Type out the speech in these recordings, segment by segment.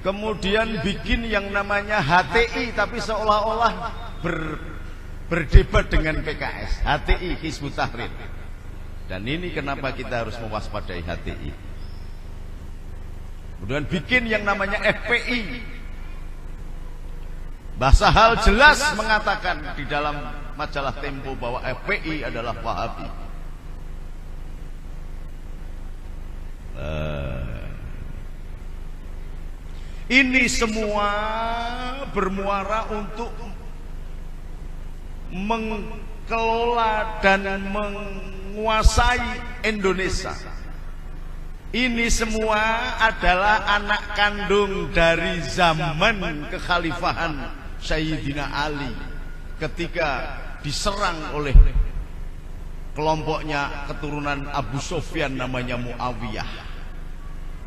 Kemudian bikin yang namanya HTI, tapi seolah-olah berdebat dengan PKS. HTI, Hizbut Tahrir. Dan ini kenapa kita harus mewaspadai HTI. Kemudian bikin yang namanya FPI. Mbah Sahal jelas mengatakan di dalam majalah Tempo bahwa FPI adalah Wahabi. Ini semua bermuara untuk mengelola dan menguasai Indonesia. Ini semua adalah anak kandung dari zaman kekhalifahan Sayyidina Ali ketika diserang oleh kelompoknya keturunan Abu Sufyan namanya Muawiyah.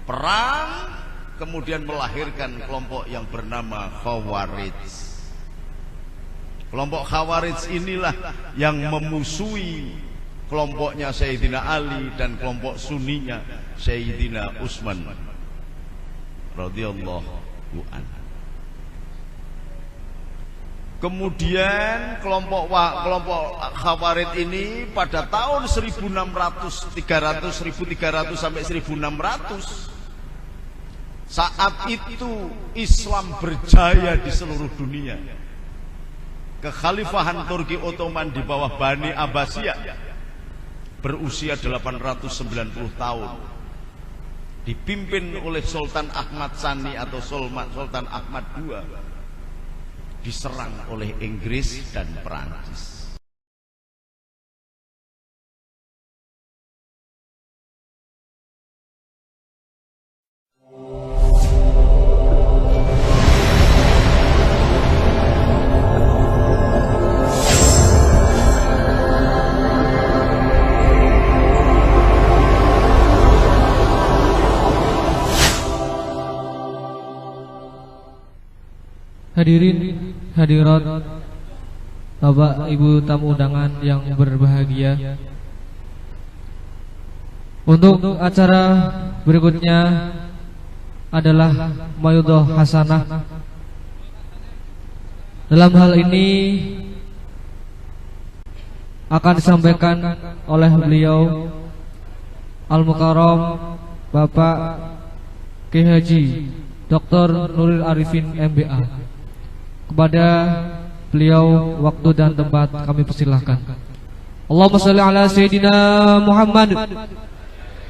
Perang kemudian melahirkan kelompok yang bernama Khawarij. Kelompok Khawarij inilah yang memusuhi kelompoknya Sayyidina Ali dan kelompok Sunninya Sayyidina Utsman radhiyallahu anhu. Kemudian kelompok Khawarij ini pada tahun 1300 sampai 1600, saat itu Islam berjaya di seluruh dunia. Kekhalifahan Turki Ottoman di bawah Bani Abbasiyah berusia 890 tahun, dipimpin oleh Sultan Ahmad Tsani atau Sultan Ahmad II, diserang oleh Inggris dan Perancis. Hadirin hadirat, Bapak Ibu tamu undangan yang berbahagia, untuk acara berikutnya adalah Mayudhah Hasanah. Dalam hal ini akan disampaikan oleh beliau Al-Mukarram Bapak Ki Haji Dr. Nuril Arifin MBA. Kepada beliau waktu dan tempat kami persilahkan. Allahumma shalli ala Sayyidina Muhammad.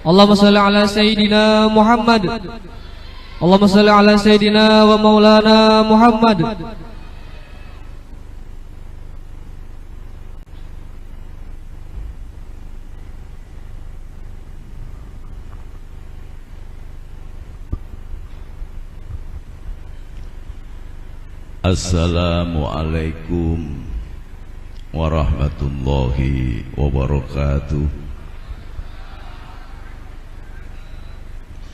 Allahumma shalli ala Sayyidina Muhammad. Allahumma shalli ala Sayyidina wa Maulana Muhammad. Assalamualaikum warahmatullahi wabarakatuh.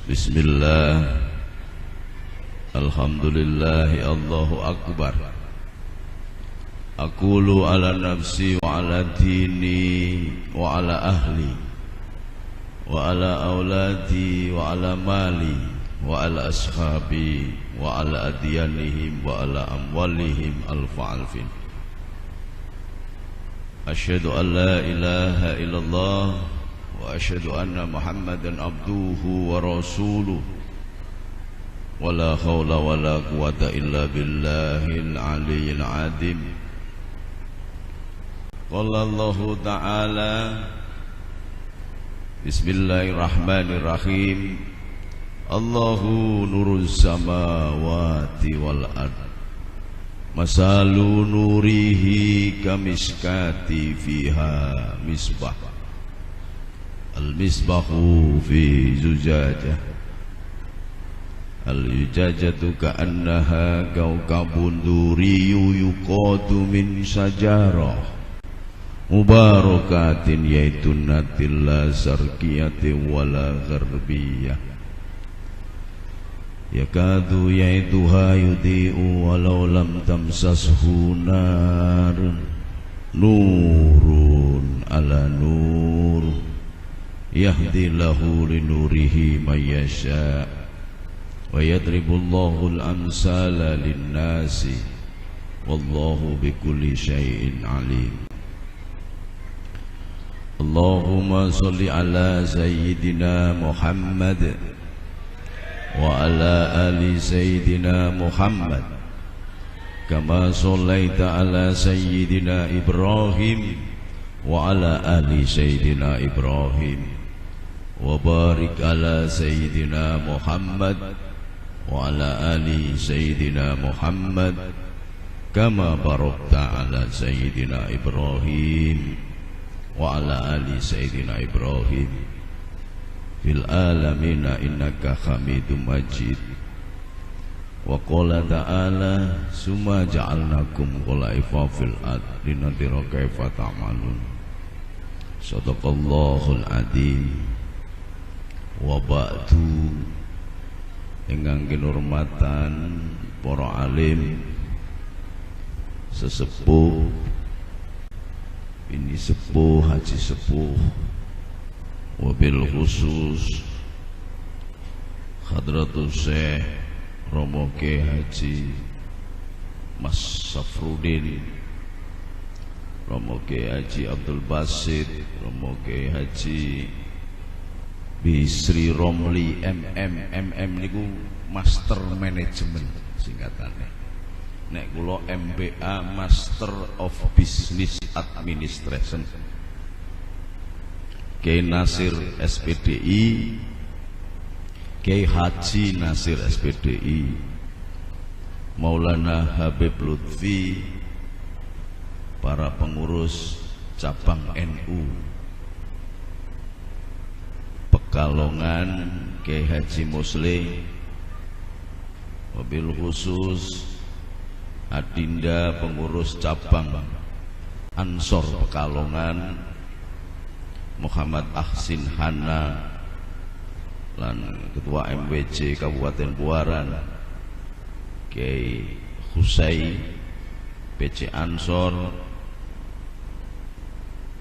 Bismillah, alhamdulillahi, Allahu Akbar. Aqulu ala nafsi wa ala dini wa ala ahli wa ala auladi wa ala mali wa ala ashabi wa ala adyanihim wa ala amwalihim alfa-alfin. Asyhadu an la ilaha illallah wa asyhadu anna Muhammadan abduhu wa rasuluh wa la hawla wa la quwata illa billahil aliyyil azim. Qala Allahu ta'ala, bismillahirrahmanirrahim. Allahu nurus samawati wal ard, masalu nurihi kamiskati fiha misbah, al misbahu fi zujajah, al zujajatu ka'annaha kawkabun duriyu yuqadu min sajarah mubarakatin yaitunatil la sarqiyati wala gharbiyah. Yakadu yaituha yudhi'u walau lam tamsashu nar, nurun ala nur, yahdi lahu linurihi man yasha' ويضرب الله الأمثال للناس والله بكل شيء عليم اللهم صل على سيدنا محمد وعلى آل سيدنا محمد كما صليت على سيدنا إبراهيم وعلى آل سيدنا إبراهيم وبارك على سيدنا محمد وعلى آل سيدنا محمد كما باركت على سيدنا إبراهيم وعلى آل سيدنا إبراهيم في العالمين إنك حميد مجيد وقال تعالى ثم جعلناكم خلائف في الأرض لننظر كيف تعملون صدق الله العظيم وبعد ingkang kinurmatan para alim sesepuh ini sepuh haji sepuh wabil khusus Hadratus Syekh Romo Kiai Haji Mas Safrudin, Romo Kiai Haji Abdul Basit, Romo Kiai Haji Bisri Romli MM niku Master Management singkatannya. Nek kula MBA Master of Business Administration. Kiai Nasir SPDI, Kiai Haji Nasir SPDI, Maulana Habib Lutfi, para pengurus cabang NU Pekalongan, Kiai Haji Musli, mobil khusus Adinda pengurus cabang Ansor Pekalongan, Muhammad Ahsin Hana lan Ketua MWC Kabupaten Buaran, Kiai Husai PC Ansor,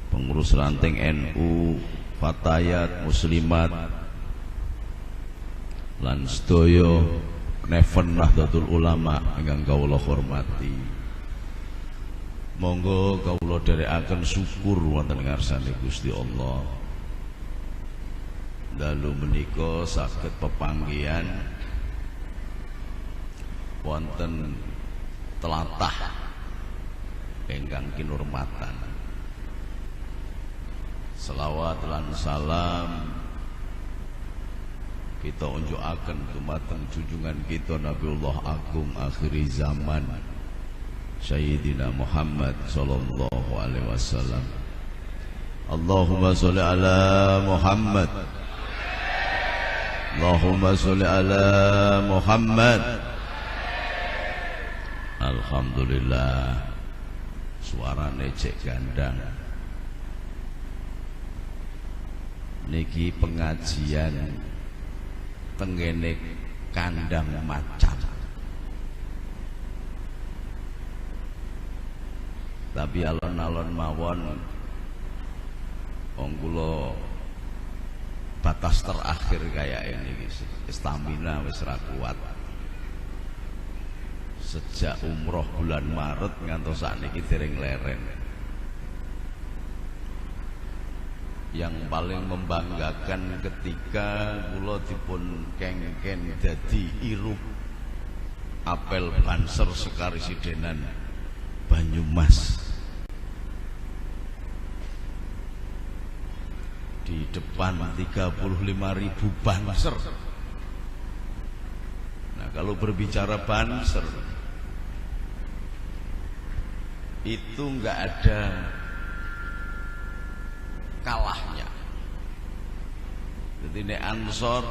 pengurus ranting NU Fatayat Muslimat lan sedaya Neven Nahdlatul Ulama ingkang kawula hormati. Monggo kawula dherekaken syukur wonten ngarsane Gusti Allah. Dalu menika saged pepanggihan wonten tlatah ingkang kinurmatan. Selawat lan salam kita unjukaken dumateng junjungan kita Nabiullah Agung akhiri zaman Sayyidina Muhammad sallallahu alaihi wasallam. Allahumma sholli ala Muhammad, Allahumma sholli ala Muhammad. Alhamdulillah suarane cek gandang. Niki pengajian tenggene kandang macan, tapi alon-alon mawon wong kula batas terakhir kayak ini stamina wis ra kuat sejak umroh bulan Maret ngantos sakniki dereng leren. Yang paling membanggakan ketika kula dipun kengken dadi irup apel Banser Sekaresidenan Banyumas di depan 35.000 Banser. Nah, kalau berbicara Banser itu enggak ada kalahnya. Jadi nek Ansor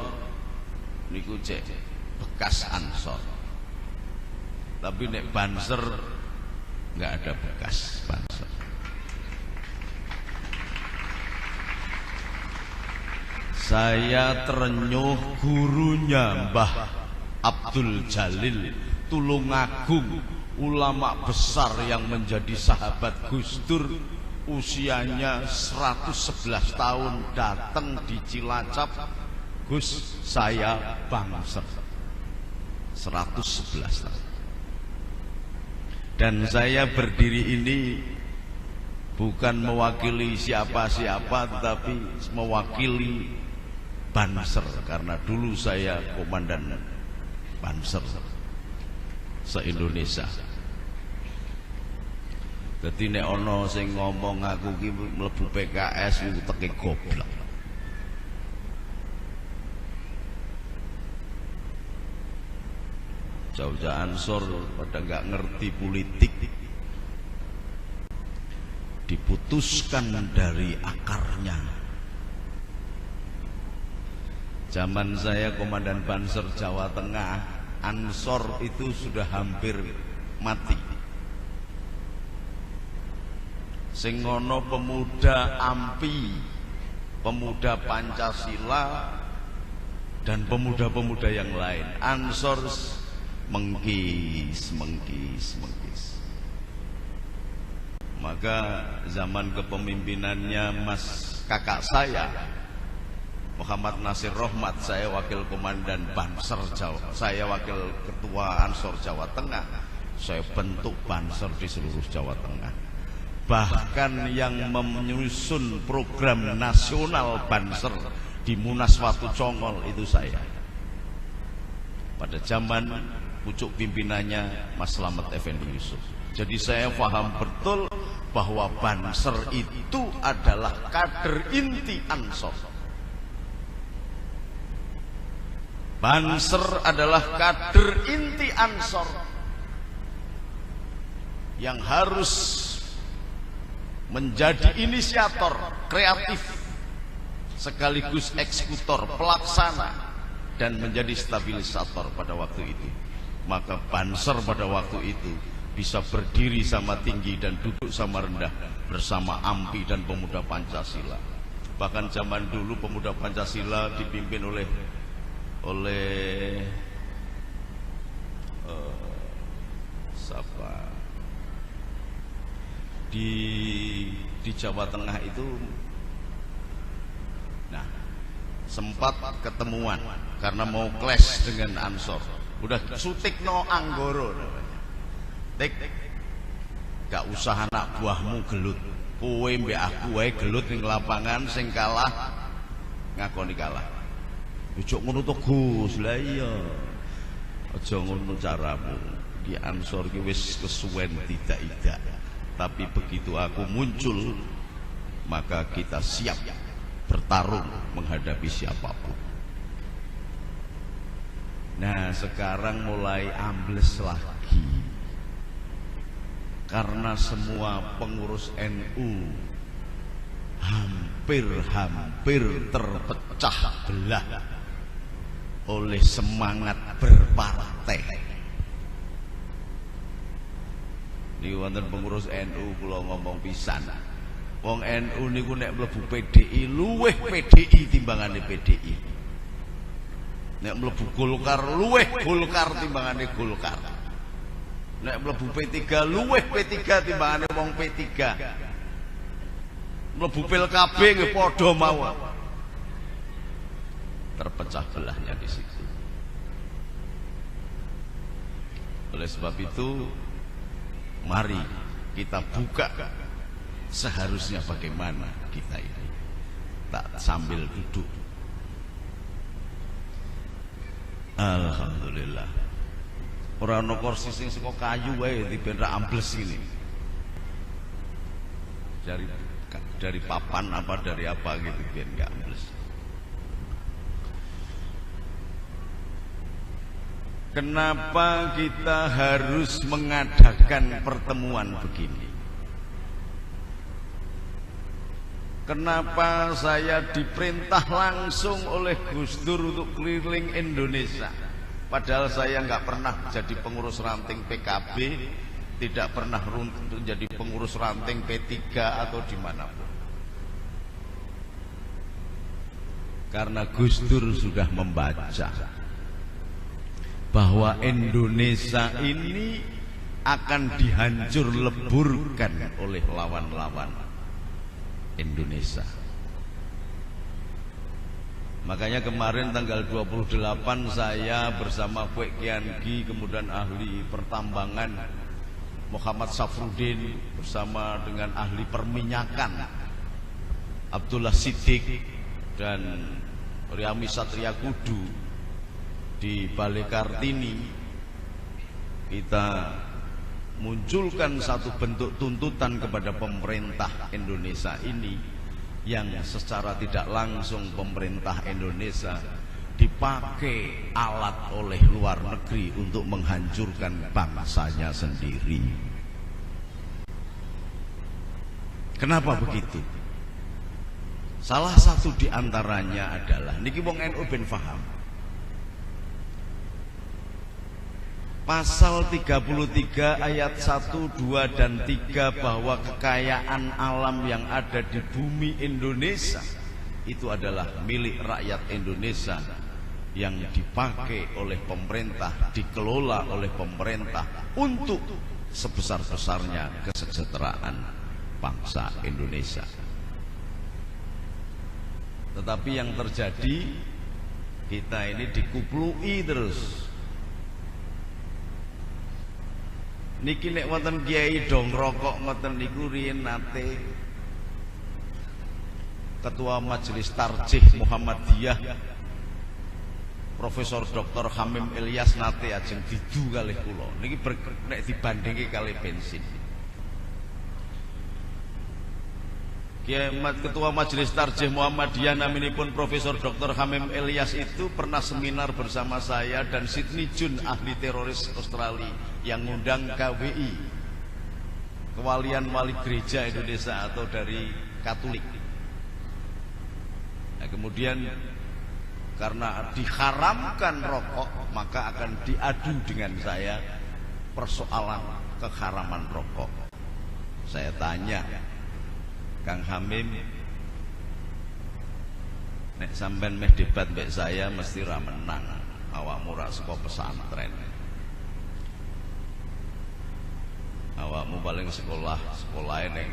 niku cek bekas Ansor, tapi nek Banser nggak ada bekas Banser. Saya terenyuh gurunya Mbah Abdul Jalil Tulungagung, ulama besar yang menjadi sahabat Gus Dur, usianya 111 tahun datang di Cilacap. Gus, saya Banser. 111 tahun. Dan saya berdiri ini bukan mewakili siapa-siapa, tetapi mewakili Banser, karena dulu saya komandan Banser se-Indonesia. Jadi nek ana sing ngomong aku ki mlebu PKS iku teke goblok. Jauh-jauh Ansor pada nggak ngerti politik, diputuskan dari akarnya. Zaman saya komandan Banser Jawa Tengah, Ansor itu sudah hampir mati. Sing ngono pemuda AMPI, pemuda Pancasila, dan pemuda-pemuda yang lain. Ansor mengkis. Maka zaman kepemimpinannya kakak saya Muhammad Nasir Rohmat, saya wakil komandan Banser Jawa, saya wakil ketua Ansor Jawa Tengah, saya bentuk Banser di seluruh Jawa Tengah. Bahkan yang menyusun program nasional Banser di Munas Watu Congol itu saya. Pada zaman pucuk pimpinannya Mas Slamet Effendi Yusuf. Jadi saya paham betul bahwa Banser itu adalah kader inti Ansor. Banser adalah kader inti Ansor yang harus menjadi inisiator, kreatif, sekaligus eksekutor, pelaksana, dan menjadi stabilisator pada waktu itu. Maka Banser pada waktu itu bisa berdiri sama tinggi dan duduk sama rendah bersama AMPI dan pemuda Pancasila. Bahkan zaman dulu pemuda Pancasila dipimpin oleh siapa di Jawa Tengah itu. Nah, sempat ketemuan karena mau clash dengan Ansor. Udah Sutikno Anggoro namanya. Tik, gak usah anak buahmu gelut, kowe mbek aku wae gelut ning lapangan, sing kalah ngakoni kalah. Ojo ngono to Gus. Lah iya, aja ngono caramu. Di Ansor ki wis kesuwen tidak. Tapi begitu aku muncul, maka kita siap bertarung menghadapi siapapun. Nah, sekarang mulai ambles lagi karena semua pengurus NU hampir terpecah belah oleh semangat berpartai. Niku wonten pengurus NU kula ngomong pisan. Wong NU niku nek mlebu PDI luweh PDI timbangane PDI. Nek mlebu Golkar luweh Golkar timbangane Golkar. Nek mlebu P3 luweh P3 timbangane wong P3. Mlebu PKB nggih padha mawon. Terpecah belahnya di situ. Oleh sebab itu, mari kita buka seharusnya bagaimana kita ini. Tak sambil duduk. Alhamdulillah. Ora ana kursi sing saka kayu wae diben ra ambles ini. Dari papan apa dari apa gitu biar enggak ambles. Kenapa kita harus mengadakan pertemuan begini? Kenapa saya diperintah langsung oleh Gus Dur untuk keliling Indonesia? Padahal saya nggak pernah jadi pengurus ranting PKB, tidak pernah menjadi pengurus ranting P3 atau dimanapun. Karena Gus Dur sudah membaca bahwa Indonesia ini akan dihancur leburkan oleh lawan-lawan Indonesia. Makanya kemarin tanggal 28 saya bersama Kwek Kiangi, kemudian ahli pertambangan Muhammad Safruddin, bersama dengan ahli perminyakan Abdullah Siddiq dan Riami Satria Kudu di Balai Kartini, kita munculkan satu bentuk tuntutan kepada pemerintah Indonesia ini, yang secara tidak langsung pemerintah Indonesia dipakai alat oleh luar negeri untuk menghancurkan bangsanya sendiri. Kenapa begitu? Salah satu di antaranya adalah niki wong NU ben paham. Pasal 33 ayat 1, 2, dan 3 bahwa kekayaan alam yang ada di bumi Indonesia itu adalah milik rakyat Indonesia yang dipakai oleh pemerintah, dikelola oleh pemerintah untuk sebesar-besarnya kesejahteraan bangsa Indonesia. Tetapi yang terjadi, kita ini dikuplui terus. Niki nek wonten kiai dong rokok ngoten niku riyen nate Ketua Majelis Tarjih Muhammadiyah Profesor Dr. Hamim Ilyas nate ajeng didu kalih kula. Niki nek dibandingke kalih bensin. Ketua Majelis Tarjih Muhammadiyah naminipun Profesor Dr. Hamim Ilyas itu pernah seminar bersama saya dan Sidney Jun, ahli teroris Australia, yang ngundang KWI, Kewalian Wali Gereja Indonesia atau dari Katolik. Nah, kemudian karena diharamkan rokok, maka akan diadu dengan saya persoalan keharaman rokok. Saya tanya, Kang Hamim, nek sampean meh debat mbek saya mesti ra menang, awakmu ra saka pesantren. Awakmu paling sekolah ning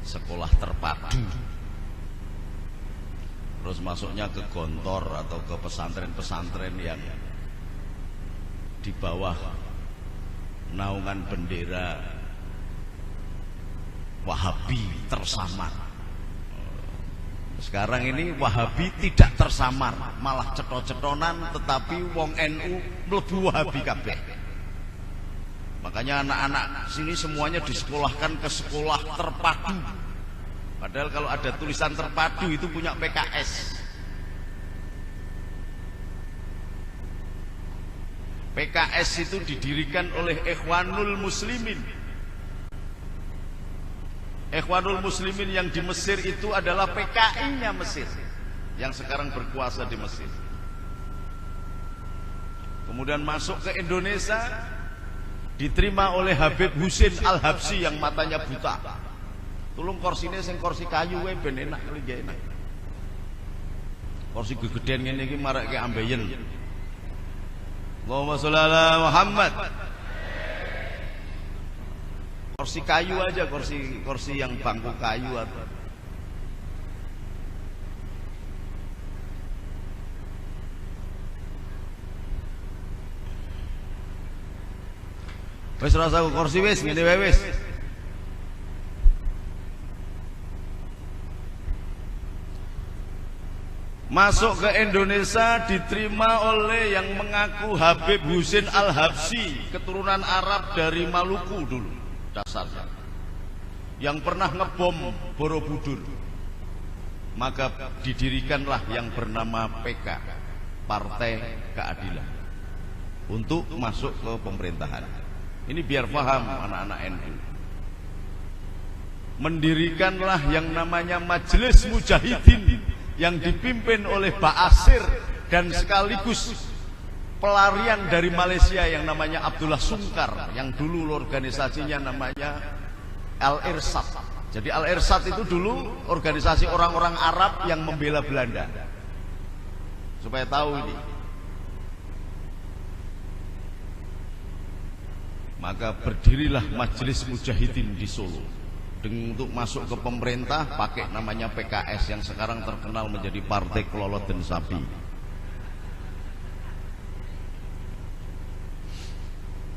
sekolah terpadu. Terus masuknya ke gontor atau ke pesantren-pesantren yang di bawah naungan bendera Wahabi tersamar. Sekarang ini Wahabi tidak tersamar, malah ceto-cetonan, tetapi wong NU mlebu Wahabi kabeh. Makanya anak-anak sini semuanya disekolahkan ke sekolah terpadu. Padahal kalau ada tulisan terpadu itu punya PKS. PKS itu didirikan oleh Ikhwanul Muslimin. Ikhwanul Muslimin yang di Mesir itu adalah PKI-nya Mesir, yang sekarang berkuasa di Mesir. Kemudian masuk ke Indonesia, diterima oleh Habib Husin Al-Habsyi yang matanya buta. Tulung korsine sing kursi kayu wae ben enak kali enak. Kursi gegeden ngene iki marake ambeien. Allahumma sholli ala Muhammad. Kursi kayu aja, kursi yang bangku kayu atau wis rasa kursi wis ngene wae wis. Masuk ke Indonesia diterima oleh yang mengaku Habib Husin Al-Habsyi, keturunan Arab dari Maluku dulu dasarnya, yang pernah ngebom Borobudur. Maka didirikanlah yang bernama PK, Partai Keadilan, untuk masuk ke pemerintahan. Ini biar paham anak-anak NU. Mendirikanlah yang namanya Majelis Mujahidin yang dipimpin oleh Ba'asir dan sekaligus pelarian dari Malaysia yang namanya Abdullah Sungkar, yang dulu organisasinya namanya Al-Irsad. Jadi Al-Irsad itu dulu organisasi orang-orang Arab yang membela Belanda. Supaya tahu ini. Maka berdirilah Majelis Mujahidin di Solo. untuk masuk ke pemerintah pakai namanya PKS yang sekarang terkenal menjadi Partai Kelolot dan Sapi.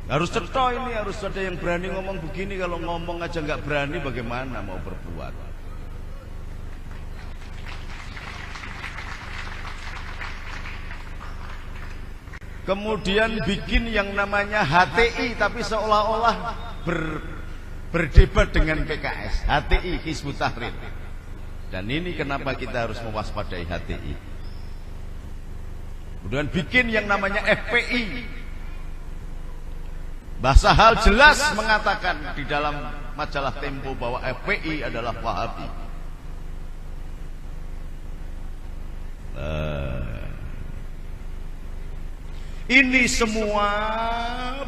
Harus cetok ini, harus ada yang berani ngomong begini. Kalau ngomong aja nggak berani, bagaimana mau berbuat? Kemudian bikin yang namanya HTI, tapi seolah-olah berdebat dengan PKS. HTI, Hizbut Tahrir. Dan ini kenapa kita harus mewaspadai HTI. Kemudian bikin yang namanya FPI. Bahasa Hal jelas mengatakan di dalam majalah Tempo bahwa FPI adalah Wahabi. Ini semua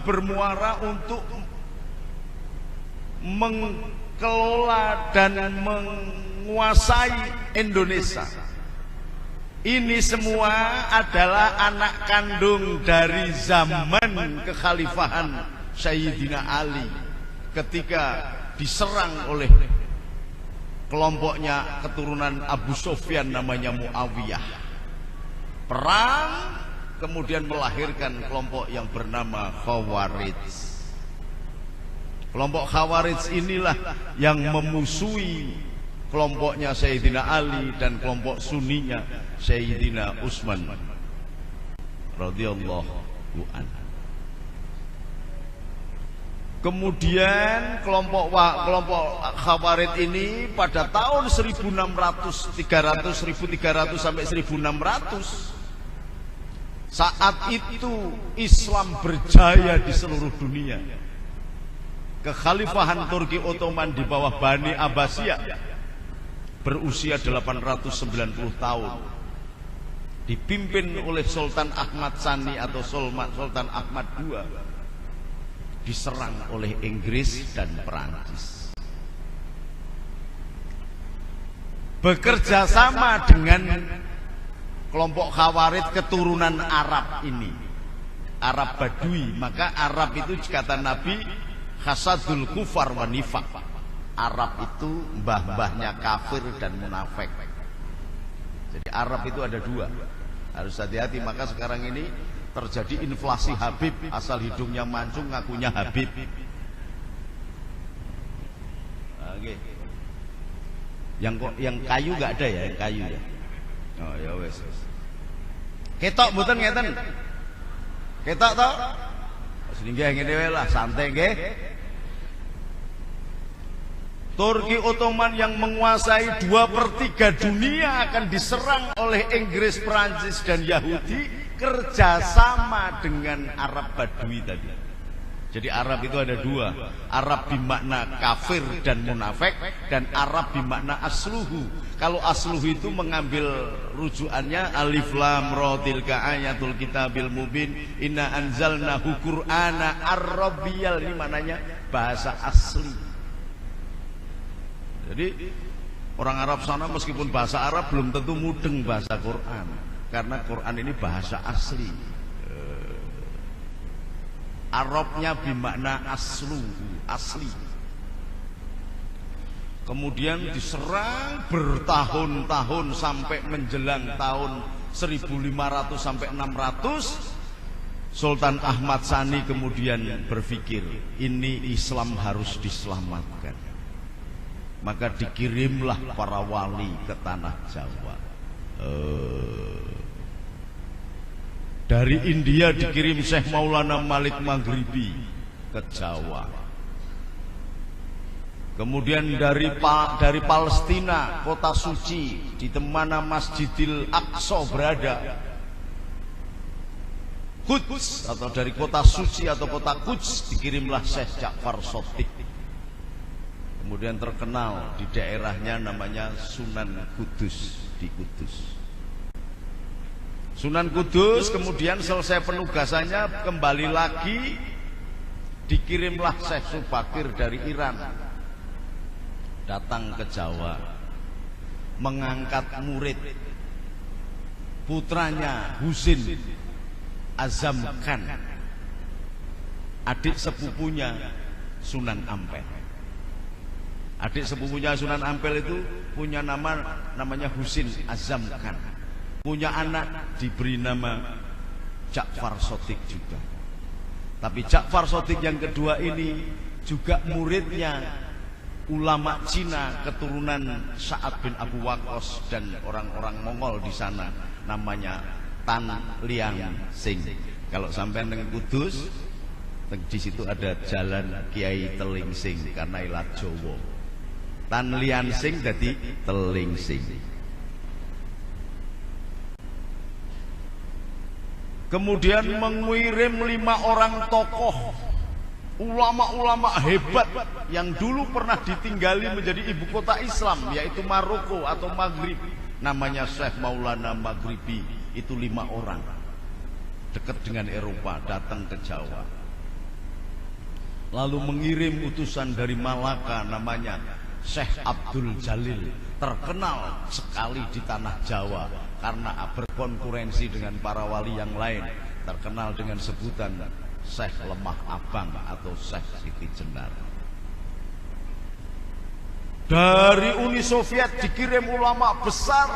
bermuara untuk mengelola dan menguasai Indonesia. Ini semua adalah anak kandung dari zaman kekhalifahan Sayyidina Ali ketika diserang oleh kelompoknya keturunan Abu Sufyan namanya Muawiyah. Perang kemudian melahirkan kelompok yang bernama Khawarij. Kelompok Khawarij inilah yang memusuhi kelompoknya Sayyidina Ali dan kelompok Sunninya Sayyidina Utsman radhiyallahu anhu. Kemudian kelompok Khawarij ini pada tahun 1300 sampai 1600 saat itu Islam berjaya di seluruh dunia. Kekhalifahan Turki Ottoman di bawah Bani Abbasiyah berusia 890 tahun, dipimpin oleh Sultan Ahmad Tsani atau Sultan Ahmad II, diserang oleh Inggris dan Perancis. Bekerja sama dengan kelompok Khawarij keturunan Arab ini, Arab Badui. Maka Arab itu kata Nabi Hasadul Kufar wa Nifaq. Arab itu mbah-mbahnya kafir dan munafik. Jadi Arab itu ada dua. Harus hati-hati. Maka sekarang ini terjadi inflasi Habib, asal hidungnya mancung ngakunya Habib. Oke. Yang kayu nggak ada ya, yang kayu ya. Oh ya wes. Ketok mboten ngeten. Ketok to? Sehingga ngene wae lah, santai nggih. Turki Ottoman yang menguasai 2/3 dunia akan diserang oleh Inggris, Perancis dan Yahudi, kerjasama dengan Arab Badui tadi. Jadi Arab itu ada dua, Arab bermakna kafir dan munafik, dan Arab bermakna asluhu. Kalau asluhu itu mengambil rujukannya alif lam ra tilka ayatul kitabil mubin inna anzalnahu qur'ana arabiyyal, ini maknanya bahasa asli. Jadi orang Arab sana meskipun bahasa Arab belum tentu mudeng bahasa Quran, karena Quran ini bahasa asli. Arabnya bermakna aslu, asli. Kemudian diserang bertahun-tahun sampai menjelang tahun 1500 sampai 600. Sultan Ahmad Tsani kemudian berpikir, ini Islam harus diselamatkan. Maka dikirimlah para wali ke tanah Jawa. Dari India dikirim Syekh Maulana Malik Maghribi ke Jawa. Kemudian dari Palestina, kota suci di mana Masjidil Aqsa berada, Quds, atau dari kota suci atau kota Quds dikirimlah Syekh Ja'far Shadiq. Kemudian terkenal di daerahnya namanya Sunan Kudus di Kudus. Sunan Kudus kemudian selesai penugasannya kembali lagi, dikirimlah Syekh Subakir dari Iran datang ke Jawa, mengangkat murid putranya Husin Azam Khan, adik sepupunya Sunan Ampel. Adik sepupunya Sunan Ampel itu punya namanya Husin Azam Khan. Punya anak diberi nama Ja'far Shadiq juga. Tapi Ja'far Shadiq yang kedua ini juga muridnya ulama Cina keturunan Sa'ad bin Abu Waqqas dan orang-orang Mongol di sana, namanya Tan Liang Sing. Kalau sampai neng Kudus, di situ ada jalan Kiai Teling Sing karena ilat Jawa. Tan Liang Sing jadi Teling Sing. Kemudian mengirim 5 orang tokoh ulama-ulama hebat yang dulu pernah ditinggali menjadi ibu kota Islam, yaitu Maroko atau Maghrib. Namanya Syekh Maulana Maghribi. Itu 5 orang, dekat dengan Eropa, datang ke Jawa. Lalu mengirim utusan dari Malaka, namanya Syekh Abdul Jalil, terkenal sekali di tanah Jawa karena berkonkurensi dengan para wali yang lain, terkenal dengan sebutan Syekh Lemah Abang atau Syekh Siti Jenar. Dari Uni Soviet dikirim ulama besar,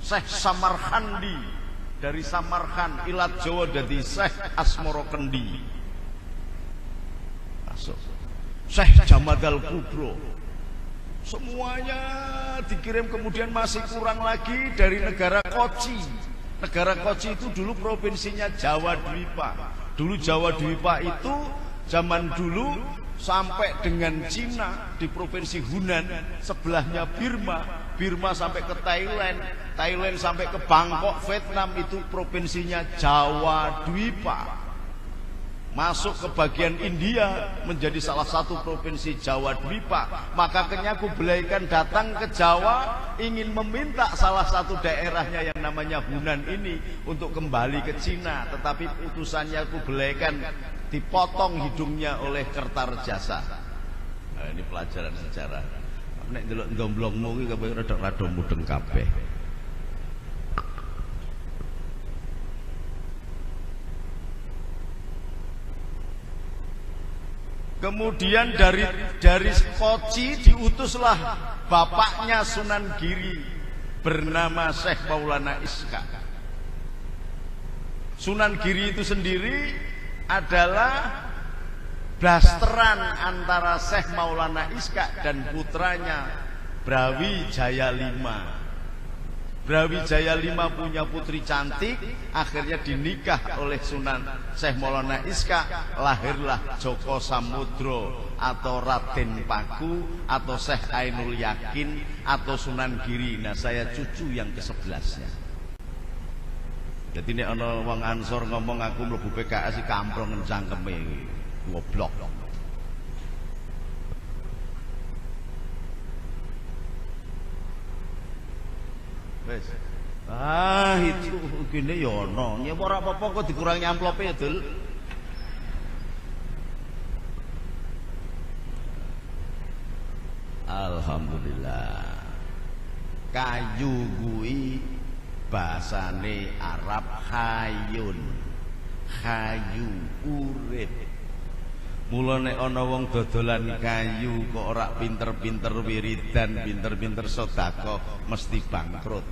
Syekh Samarkandi, dari Samarkand ilat Jawa jadi Syekh Asmorokendi. Masuk Syekh Jamadal Kubro. Semuanya dikirim. Kemudian masih kurang lagi dari negara Kochi. Negara Kochi itu dulu provinsinya Jawa Dwipa. Dulu Jawa Dwipa itu zaman dulu sampai dengan Cina di provinsi Hunan, sebelahnya Birma, Birma sampai ke Thailand, Thailand sampai ke Bangkok, Vietnam, itu provinsinya Jawa Dwipa. Masuk ke bagian India menjadi salah satu provinsi Jawa Dwipa. Maka kenyang Kublai Khan datang ke Jawa ingin meminta salah satu daerahnya yang namanya Hunan ini untuk kembali ke Cina, tetapi utusannya Kublai Khan dipotong hidungnya oleh Kertarejasa. Nah, ini pelajaran sejarah. Nek ndelok ndomblongmu iki kabeh rada-rada mudeng kabeh. Kemudian dari Kochi diutuslah bapaknya Sunan Giri bernama Syekh Maulana Iskak. Sunan Giri itu sendiri adalah blasteran antara Syekh Maulana Iskak dan putranya Brawijaya V. Brawijaya V punya putri cantik, akhirnya dinikah oleh Sunan Syekh Maulana Iskak, lahirlah Joko Samudro atau Raden Paku atau Syekh Ainul Yakin atau Sunan Giri. Nah, saya cucu yang ke-11-nya. Jadi ini ana wong Ansor ngomong aku mlebu PKS iki kamplong cangkeme goblok. Wes. Itu gini ya ono. Ya ora apa-apa kok dikurangi amplope ya, Dul. Alhamdulillah. Kayu kuwi bahasane Arab hayun. Kayu urip. Mula nek ana wong dodolan kayu kok ora pinter-pinter wiridan, pinter-pinter sedekah mesti bangkrut.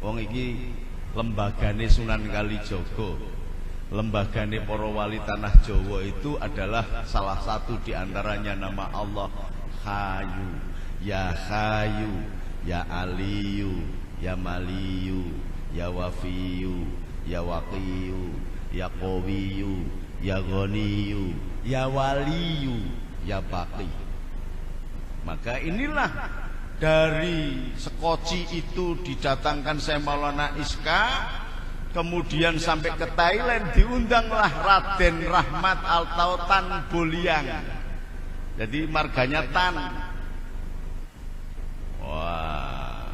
Wong iki lembagane Sunan Kalijaga, lembagane para wali tanah Jawa itu adalah salah satu di antaranya nama Allah Hayu, ya Hayu, ya Aliyu, ya Maliyu, ya Wafiyu, ya Waqiyu, ya Qawiyu, ya Ghaniyu, ya Waliyu, ya Baqi. Maka inilah dari Sekoci itu didatangkan Syekh Maulana Iskak, kemudian sampai ke Thailand diundanglah Raden Rahmat atau Tan Boliang. Jadi marganya Tan. Wah,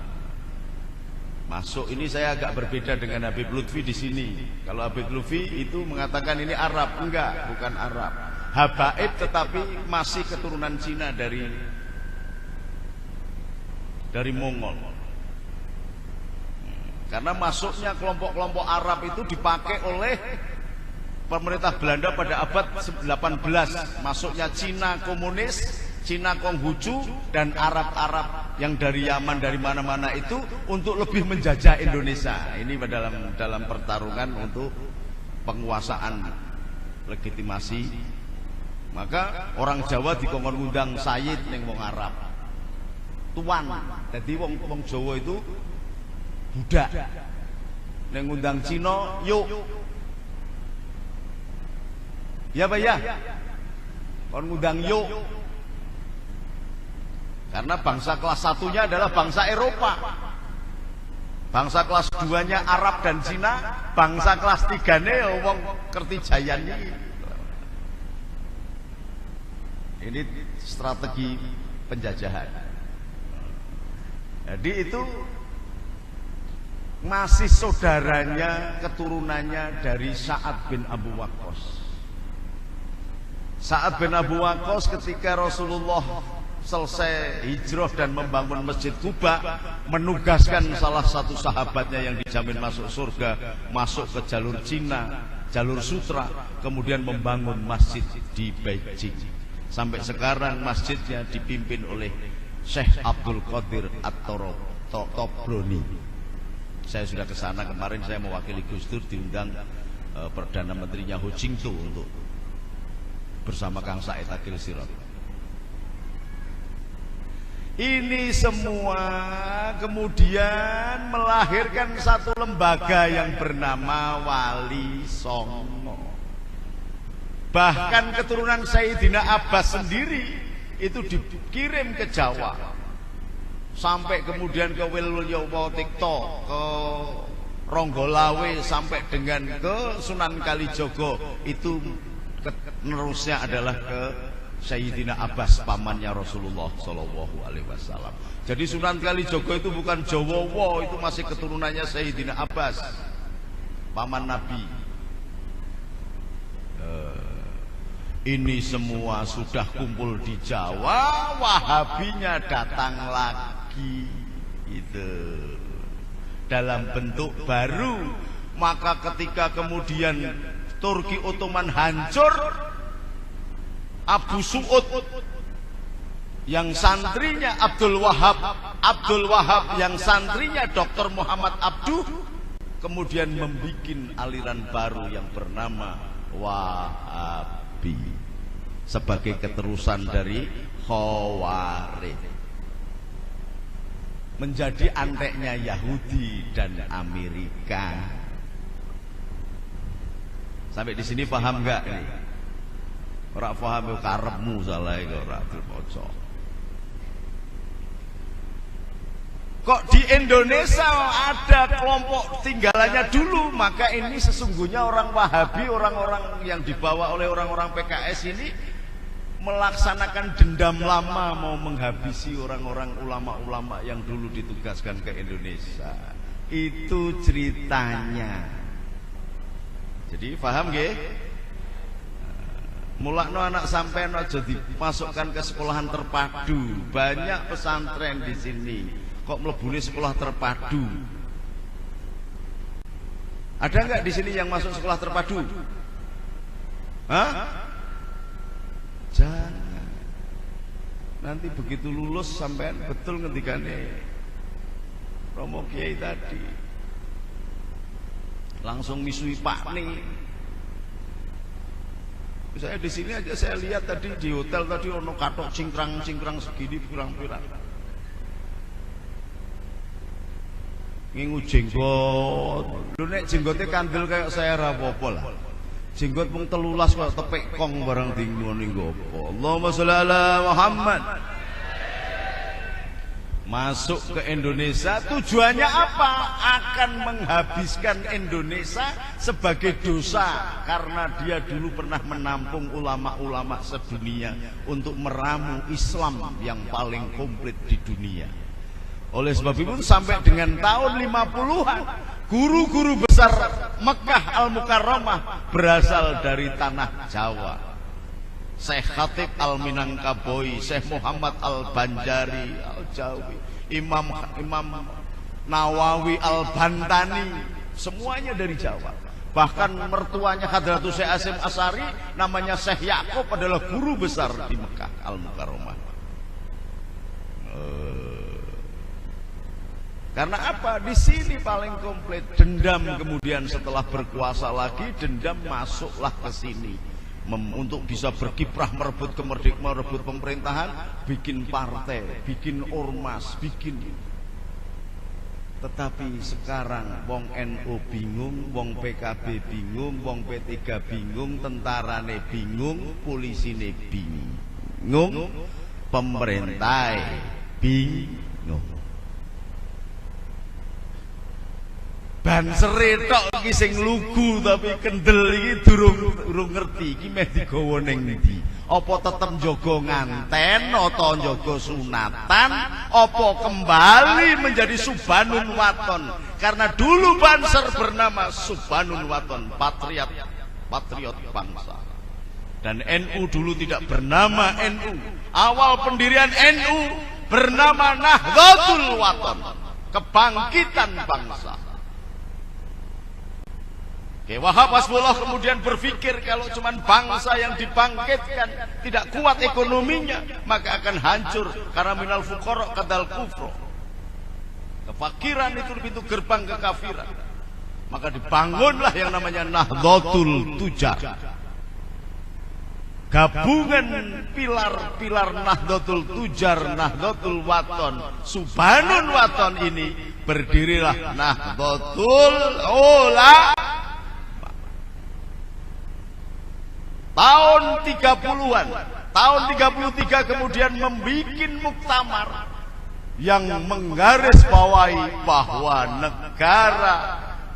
masuk ini saya agak berbeda dengan Habib Lutfi di sini. Kalau Habib Lutfi itu mengatakan ini Arab, enggak, bukan Arab. Habaib tetapi masih keturunan Cina dari Mongol. Karena masuknya kelompok-kelompok Arab itu dipakai oleh pemerintah Belanda pada abad 18, masuknya Cina komunis, Cina Konghucu, dan Arab-Arab yang dari Yaman, dari mana-mana itu untuk lebih menjajah Indonesia. Ini dalam pertarungan untuk penguasaan legitimasi. Maka orang Jawa dikongkon ngundang Sayyid ning wong Arab, tuan. Jadi wong Jawa itu budak. Ning ngundang Cina, yuk. Ya Pak ya. Kon ngundang yuk. Karena bangsa kelas satunya adalah bangsa Eropa. Bangsa kelas duanya Arab dan Cina, bangsa kelas tiganya wong Kertijayan ini. Ini strategi penjajahan. Jadi itu masih saudaranya, keturunannya dari Sa'ad bin Abu Waqqas. Sa'ad bin Abu Waqqas ketika Rasulullah selesai hijrah dan membangun Masjid Kuba, menugaskan salah satu sahabatnya yang dijamin masuk surga, masuk ke jalur Cina, jalur sutra, kemudian membangun masjid di Beijing. Sampai sekarang masjidnya dipimpin oleh Syekh Abdul Qadir At-Tobroni. Saya sudah ke sana kemarin, saya mewakili Gus Dur, diundang Perdana Menterinya Ho Ching-to untuk bersama Kang Said Akil Sirot. Ini semua kemudian melahirkan satu lembaga yang bernama Wali Songo. Bahkan keturunan Sayyidina Abbas sendiri itu dikirim ke Jawa, sampai kemudian ke Wilyowotikto, ke Ronggolawe, sampai dengan ke Sunan Kalijogo. Itu penerusnya adalah ke Sayyidina Abbas, pamannya Rasulullah Shallallahu Alaihi Wasallam. Jadi Sunan Kalijogo itu bukan Jowowo, itu masih keturunannya Sayyidina Abbas, paman Nabi. Ini semua sudah kumpul di Jawa, Wahabinya datang lagi itu dalam bentuk baru. Maka ketika kemudian Turki Ottoman hancur, Abu Su'ud yang santrinya Abdul Wahab yang santrinya Dr. Muhammad Abduh kemudian membuat aliran baru yang bernama Wahabi sebagai keterusan dari Khawarij, menjadi anteknya Yahudi dan Amerika. Sampai di sini paham enggak ini? Ora paham yo karepmu salah iku ora dipoco. Kok di Indonesia ada kelompok tinggalannya dulu, maka ini sesungguhnya orang Wahabi, orang-orang yang dibawa oleh orang-orang PKS ini melaksanakan dendam lama, mau menghabisi orang-orang ulama-ulama yang dulu ditugaskan ke Indonesia. Itu ceritanya. Jadi paham nggih? Mulakno anak sampean aja dimasukkan ke sekolahan terpadu. Banyak pesantren di sini. Kok mlebune sekolah terpadu? Ada enggak di sini yang masuk sekolah terpadu? Hah? Jangan. Nanti begitu lulus sampean betul ngendikane Romo Kiai tadi. Langsung misui Pak nih. Saya di sini aja saya lihat tadi di hotel tadi ono katok cingkrang-cingkrang segini pirang-pirang. Ngingu jenggot. Lho nek jenggote kandel kayak saya ra apa-apa lah. Jenggot mung 13 kok tepek kong barang dingon ning gopo. Allahumma sholli ala Muhammad. Masuk ke Indonesia tujuannya apa? Akan menghabiskan Indonesia sebagai dosa, karena dia dulu pernah menampung ulama-ulama sedunia untuk meramu Islam yang paling komplit di dunia. Oleh sebab itu sampai dengan tahun 50-an guru-guru besar Mekah Al-Mukarramah berasal dari tanah Jawa. Syekh Khatib Al-Minangkabau, Syekh Muhammad Al-Banjari Al-Jawi, Imam Nawawi Al-Bantani, semuanya dari Jawa. Bahkan mertuanya Hadratus Syekh Hasyim Asy'ari namanya Syekh Ya'qub adalah guru besar di Mekah Al-Mukarramah. Karena apa? Di sini paling komplit. Dendam kemudian setelah berkuasa lagi, dendam masuklah ke sini untuk bisa berkiprah merebut pemerintahan, bikin partai, bikin ormas, bikin. Tetapi sekarang wong NU bingung, wong PKB bingung, wong P3 bingung, tentarane bingung, polisine bingung, pemerintah bingung. Bansere tok iki sing lugu tapi kendel iki durung ngerti iki meh digawa ning ndi. Apa tetep njaga nganten atau njaga sunatan, apa kembali menjadi Subhanun Waton. Karena dulu Banser bernama Subhanun Waton, patriot bangsa. Dan NU dulu tidak bernama NU. Awal pendirian NU bernama Nahdlatul Waton, kebangkitan bangsa. Oke, Wahab Hasbullah kemudian berpikir kalau cuma bangsa yang dibangkitkan tidak kuat ekonominya, maka akan hancur karena minal fuqara kadal kufro. Kefakiran itu pintu gerbang kekafiran. Maka dibangunlah yang namanya Nahdlatul Tujar. Gabungan pilar-pilar Nahdlatul Tujar, Nahdlatul Waton, Subhanun Waton ini berdirilah Nahdlatul Ulama. Tahun 30-an, tahun 33 kemudian membuat muktamar yang menggarisbawahi bahwa negara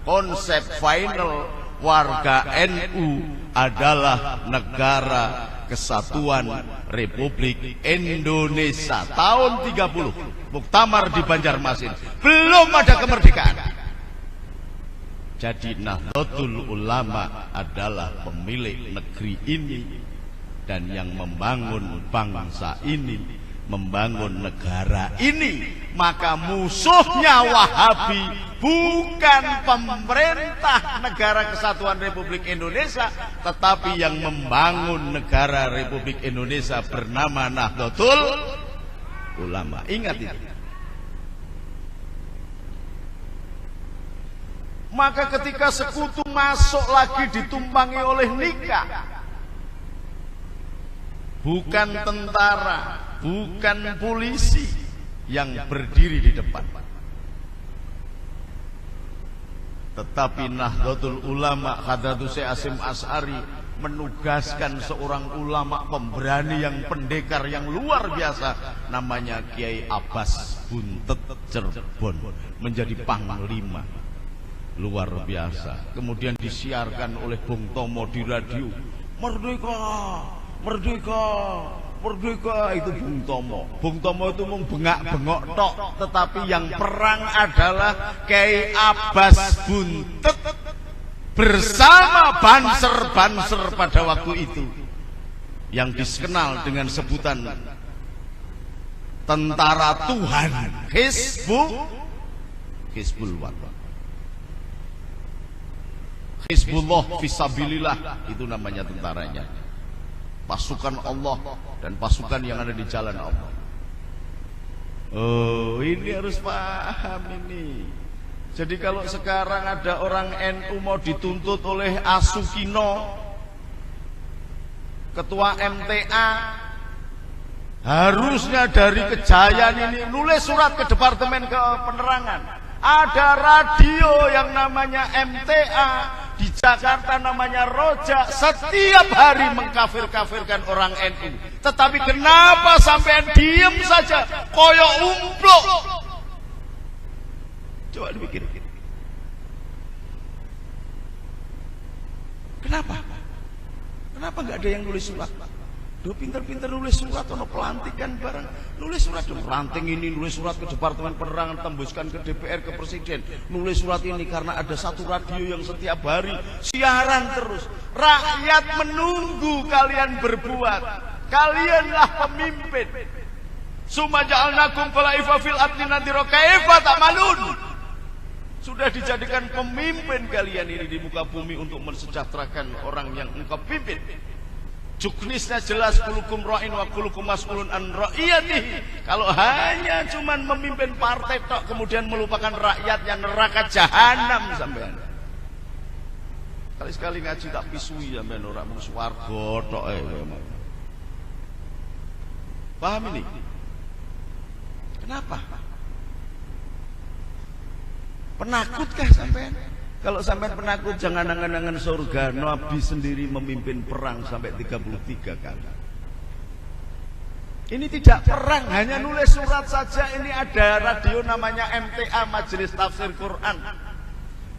konsep final warga NU adalah negara kesatuan Republik Indonesia. Tahun 30, muktamar di Banjarmasin, belum ada kemerdekaan. Jadi Nahdlatul Ulama adalah pemilik negeri ini dan yang membangun bangsa ini, membangun negara ini. Maka musuhnya Wahabi bukan pemerintah negara kesatuan Republik Indonesia, tetapi yang membangun negara Republik Indonesia bernama Nahdlatul Ulama. Ingat itu. Maka ketika sekutu masuk lagi ditumpangi oleh nikah, bukan tentara, bukan polisi yang berdiri di depan, tetapi Nahdlatul Ulama Hadratus Syekh Hasyim Asy'ari menugaskan seorang ulama pemberani yang pendekar yang luar biasa, namanya Kiai Abbas Buntet Cirebon, menjadi panglima. Luar biasa. Kemudian disiarkan oleh Bung Tomo di radio. Merdeka, merdeka, merdeka. Itu Bung Tomo. Bung Tomo itu bengak-bengok tok, tetapi yang perang adalah Kiai Abbas Buntet bersama banser-banser pada waktu itu, yang dikenal dengan sebutan Tentara Tuhan, Hizbul Waton. Hizbullah fisabilillah, itu namanya tentaranya. Pasukan Allah dan pasukan yang ada di jalan Allah. Oh, ini harus paham ini. Jadi kalau sekarang ada orang NU mau dituntut oleh Asukino, ketua MTA, harusnya dari Kejayaan ini nulis surat ke Departemen Penerangan. Ada radio yang namanya MTA di Jakarta namanya Roja, setiap hari mengkafir-kafirkan orang NU. Tetapi kenapa sampean diem saja, koyok umplok? Coba dipikir. Kenapa? Kenapa nggak ada yang nulis surat? Duh, pinter-pinter nulis surat, ono pelantikan barang. Nulis surat, ranting ini, nulis surat ke Departemen Penerangan, tembuskan ke DPR, ke Presiden. Nulis surat ini karena ada satu radio yang setiap hari siaran terus. Rakyat menunggu kalian berbuat. Kalianlah pemimpin. Summa ja'alnakum khalaifa fil ardi nadhira kaifa ta'malun. Sudah dijadikan pemimpin kalian ini di muka bumi untuk mensejahterakan orang yang engkau pimpin. Juknisnya jelas, kulukum ra'in wa kulukum mas'ulun an ra'iyatihi. Kalau hanya cuman memimpin partai tok kemudian melupakan rakyatnya, neraka jahanam sampean. Sekali-sekali ngaji tak pisui sampean ora mung swarga tok ae. Paham ini? Kenapa? Penakutkah sampean? Kalau sampean penakut jangan angan-angan surga. Nabi sendiri memimpin perang sampai 33 kali. Ini tidak perang, hanya nulis surat saja. Ini ada radio namanya MTA, Majelis Tafsir Quran,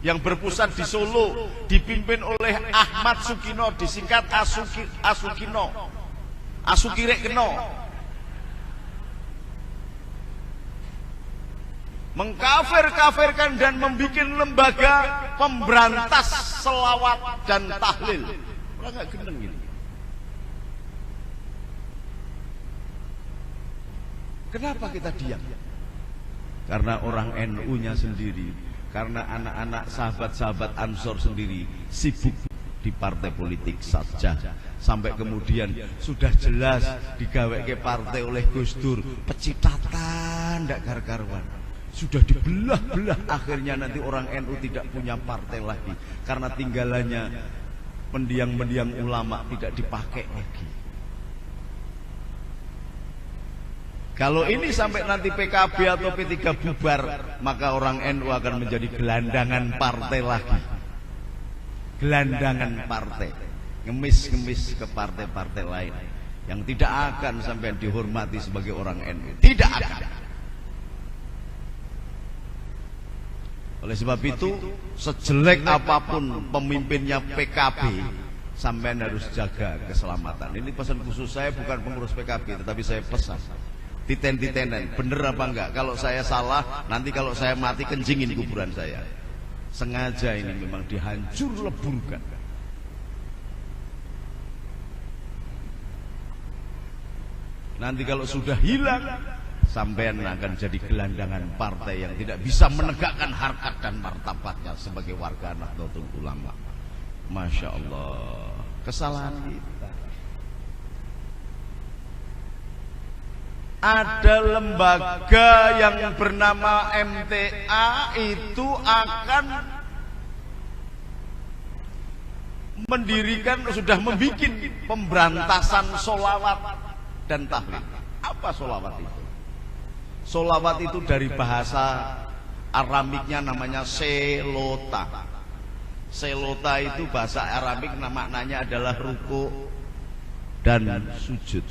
yang berpusat di Solo, dipimpin oleh Ahmad Sukino, disingkat Asukino, Asukirek-keno. Mengkafir-kafirkan dan membuat lembaga pemberantas selawat dan tahlil. Orang gak gendeng ini. Kenapa kita diam? Karena orang NU-nya sendiri, karena anak-anak sahabat-sahabat Ansor sendiri sibuk di partai politik saja. Sampai kemudian sudah jelas digawe ke partai oleh Gus Dur, pecitatan ndak gar-garwan. Sudah dibelah-belah, akhirnya nanti orang NU tidak punya partai lagi karena tinggalannya mendiang-mendiang ulama tidak dipakai lagi. Kalau ini sampai nanti PKB atau P3 bubar, maka orang NU akan menjadi gelandangan partai lagi. Gelandangan partai, ngemis-ngemis ke partai-partai lain yang tidak akan sampai dihormati sebagai orang NU. Tidak akan. Oleh sebab itu, sejelek apapun pemimpinnya PKB, sampean harus jaga keselamatan. Ini pesan khusus saya, bukan pengurus PKB, tetapi saya pesan titen-titenan, bener apa enggak? Kalau saya salah, nanti kalau saya mati kencingin kuburan saya. Sengaja ini memang dihancur leburkan. Nanti kalau sudah hilang, sampean akan jadi gelandangan partai yang tidak bisa menegakkan harkat dan martabatnya sebagai warga Nahdlatul Ulama. Masya Allah, kesalahan kita. Ada lembaga yang bernama MTA itu akan mendirikan, sudah membuat pemberantasan sholawat dan tahlil. Apa sholawat itu? Sholawat itu dari bahasa Aramiknya namanya selota. Selota itu bahasa Aramik, maknanya adalah ruku dan sujud.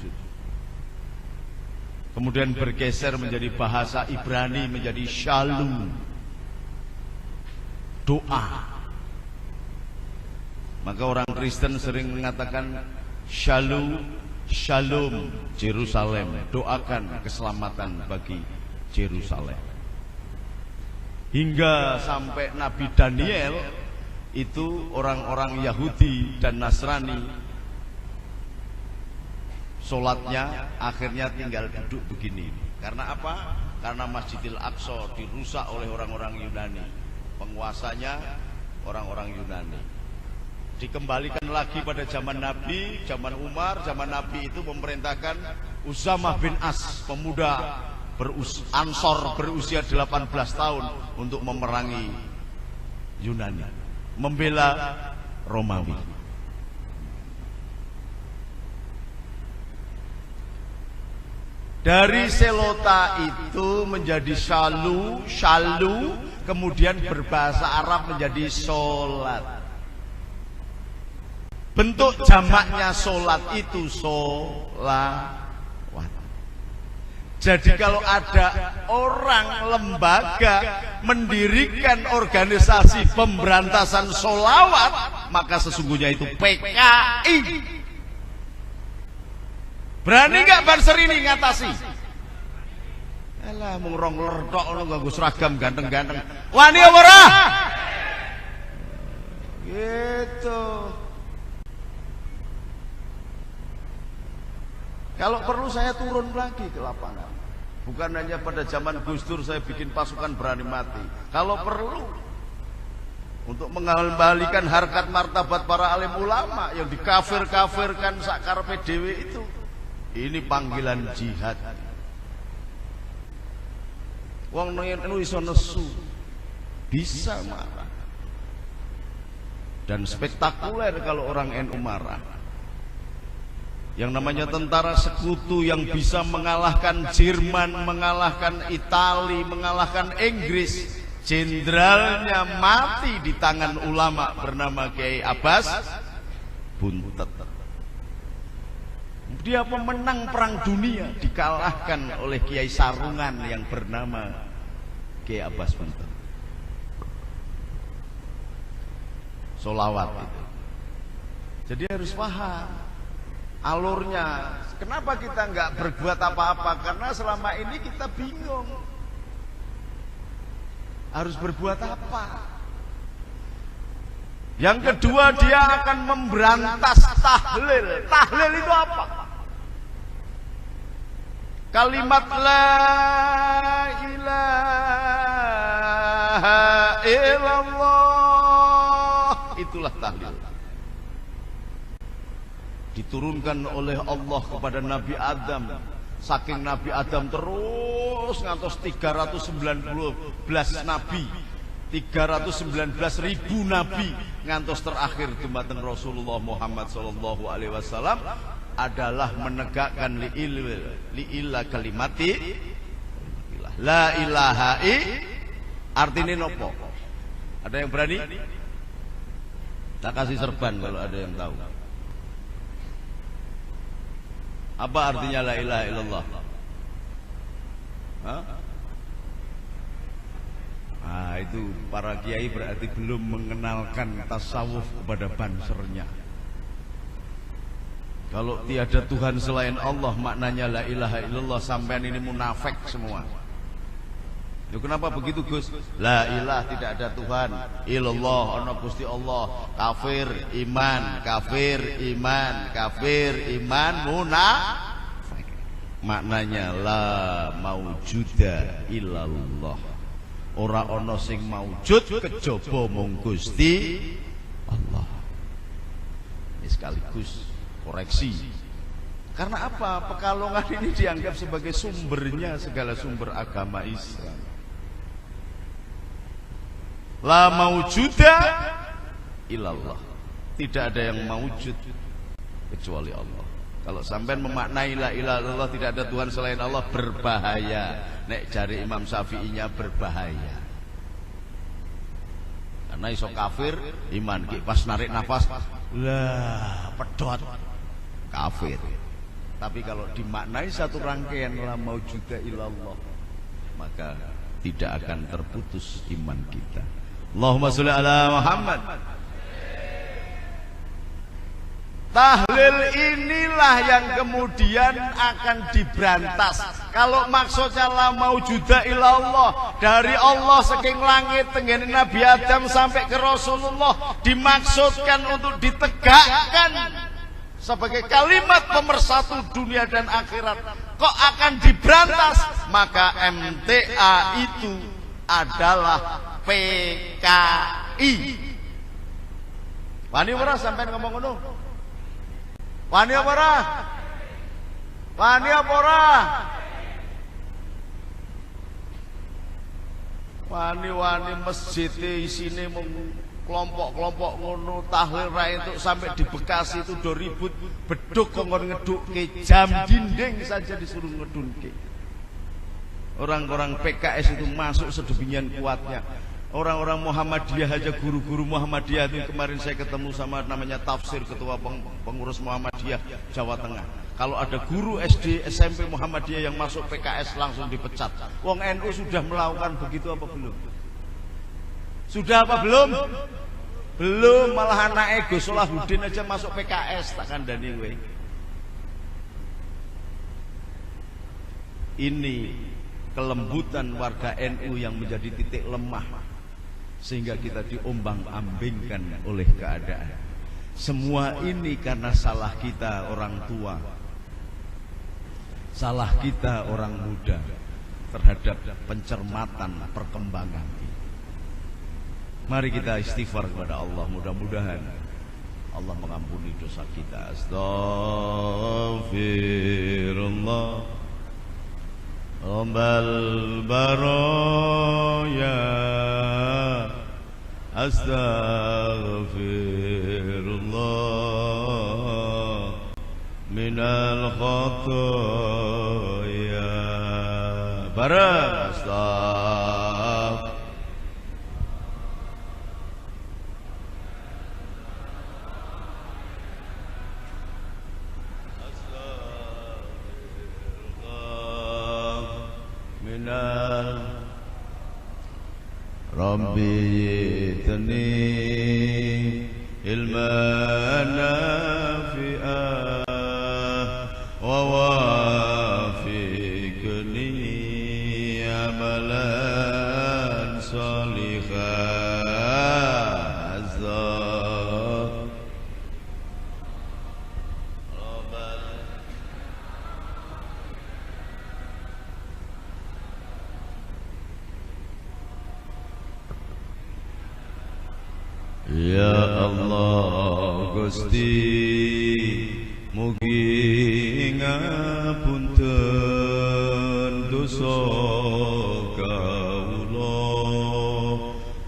Kemudian bergeser menjadi bahasa Ibrani menjadi shalom, doa. Maka orang Kristen sering mengatakan shalom, shalom Yerusalem, doakan keselamatan bagi Yerusalem. Hingga sampai Nabi Daniel itu orang-orang Yahudi dan Nasrani sholatnya akhirnya tinggal duduk begini. Karena apa? Karena Masjidil Aqsa dirusak oleh orang-orang Yunani. Penguasanya orang-orang Yunani. Dikembalikan lagi pada zaman Nabi, zaman Umar. Zaman Nabi itu memerintahkan Usamah bin As, pemuda Ansor berusia 18 tahun, untuk memerangi Yunani, membela Romawi. Dari selota itu menjadi shalu, kemudian berbahasa Arab menjadi sholat. Bentuk jamaknya sholat itu sholawat. Jadi kalau ada orang lembaga mendirikan organisasi pemberantasan sholawat, maka sesungguhnya itu PKI. Berani nggak Banser ini ngatasi? Alah, mung rong lertok ngono nganggo seragam ganteng-ganteng. Wani ora? Gitu. Kalau perlu saya turun lagi ke lapangan. Bukan hanya pada zaman Gus Dur saya bikin pasukan berani mati. Kalau perlu untuk mengembalikan harkat martabat para alim ulama yang dikafir-kafirkan sakarepe dhewe itu. Ini panggilan jihad. Wong NU iso nesu, bisa marah. Dan spektakuler kalau orang NU marah. Yang namanya tentara sekutu yang bisa mengalahkan Jerman, mengalahkan Itali, mengalahkan Inggris. Jenderalnya mati di tangan ulama bernama Kiai Abbas Buntet. Dia pemenang perang dunia, dikalahkan oleh Kiai Sarungan yang bernama Kiai Abbas Buntet. Solawat itu. Jadi harus paham alurnya. Kenapa kita nggak berbuat apa-apa? Karena selama ini kita bingung harus berbuat apa. Yang kedua, dia akan memberantas tahlil. Tahlil itu apa? Kalimat la ilaha illallah, itulah tahlil. Diturunkan oleh Allah kepada Nabi Adam. Saking Nabi Adam terus ngantos 319 nabi, 319.000 nabi, ngantos terakhir dumateng Rasulullah Muhammad sallallahu alaihi wasallam adalah menegakkan li'illa kalimati la ilaha artinya nopo. Ada yang berani? Tak kasih serban kalau ada yang tahu. Apa artinya la ilaha illallah? Hah? Nah, itu para kiai berarti belum mengenalkan tasawuf kepada bansernya. Kalau tiada Tuhan selain Allah, maknanya la ilaha illallah, sampean ini munafik semua. Loh, kenapa begitu Gus? La ilah, tidak ada Tuhan. Illallah, ana Gusti Allah. Kafir iman, kafir iman, kafir iman, munafik. Maknanya la maujuda illallah. Ora ana sing maujud kejaba mung Gusti Allah. Ini sekaligus koreksi. Karena apa? Pekalongan ini dianggap sebagai sumbernya segala sumber agama Islam. La maujuda illallah. Tidak ada yang maujud kecuali Allah. Kalau sampai memaknai la ilaha illallah, tidak ada Tuhan selain Allah, berbahaya. Nek cari Imam Syafi'inya berbahaya. Karena iso kafir iman, pas narik nafas lah pedot kafir. Tapi kalau dimaknai satu rangkaian la maujuda illallah, maka tidak akan terputus iman kita. Allahumma sholli ala Muhammad. Tahlil inilah yang kemudian akan diberantas. Kalau maksudnya la maujuda illallah, dari Allah saking langit tenggene Nabi Adam sampai ke Rasulullah, dimaksudkan untuk ditegakkan sebagai kalimat pemersatu dunia dan akhirat, kok akan diberantas? Maka MTA itu adalah PKI. Wani ora sampean ngomong ngono? Wani apa ora? Wani apa ora? Wani-wani masjid isine mung kelompok-kelompok ngono, tahlil ra entuk sampai di Bekasi itu do ribut, beduk kongkon ngedukke, jam dinding saja disuruh ngedunke. Orang-orang PKS itu masuk sedemikian kuatnya. Orang-orang Muhammadiyah aja, guru-guru Muhammadiyah itu kemarin saya ketemu sama namanya Tafsir, ketua pengurus Muhammadiyah Jawa Tengah. Kalau ada guru SD, SMP Muhammadiyah yang masuk PKS langsung dipecat. Wong NU sudah melakukan begitu apa belum? Sudah apa belum? Belum, malah anak Gus Solahuddin aja masuk PKS, tak kandani kowe. Ini kelembutan warga NU yang menjadi titik lemah, sehingga kita diombang-ambingkan oleh keadaan. Semua ini karena salah kita orang tua, salah kita orang muda terhadap pencermatan perkembangan. Mari kita istighfar kepada Allah, mudah-mudahan Allah mengampuni dosa kita. Astaghfirullah Rabbal baraya, astaghfirullah minal khataya. Bareng Rabbi tani ilman nafi'ah wa wafiqni amalan salihah. Ya Allah Gusti mugi ngapunten dosa kawula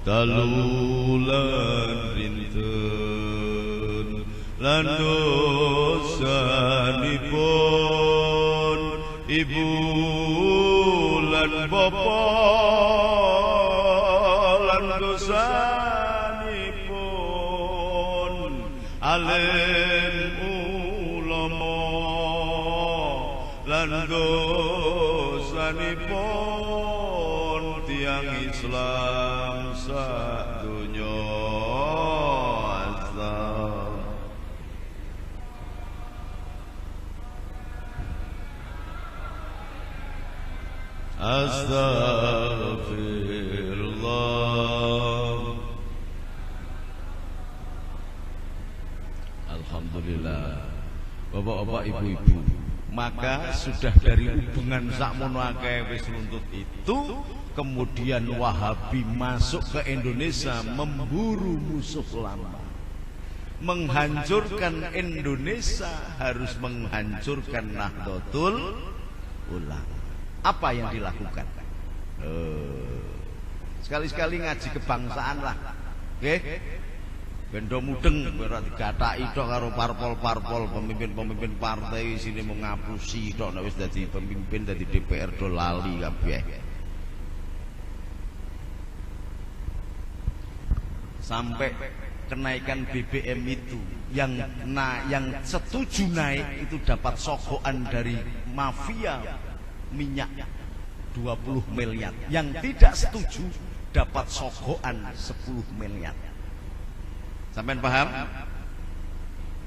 dalu lan rinten lan dosanipun ibu lan bapa lan dosa alim ulama lan dosanipun tiang Islam sadonya. Astaghfirullah. Alhamdulillah, bapak-bapak, ibu-ibu, maka sudah dari hubungan sakmono akeh wis runtut itu, kemudian Wahabi masuk ke Indonesia memburu musuh lama, menghancurkan Indonesia, harus menghancurkan Nahdlatul Ulama. Apa yang dilakukan? Sekali-sekali ngaji kebangsaan lah, oke? Bendo mudeng berarti gathaki tok karo parpol-parpol, pemimpin-pemimpin partai sini mau ngapusi tok nek wis dadi pemimpin, dadi DPR do lali kabeh. Sampai kenaikan BBM itu yang setuju naik itu dapat sogokan dari mafia minyak 20 miliar. Yang tidak setuju dapat sogokan 10 miliar. Sampai paham?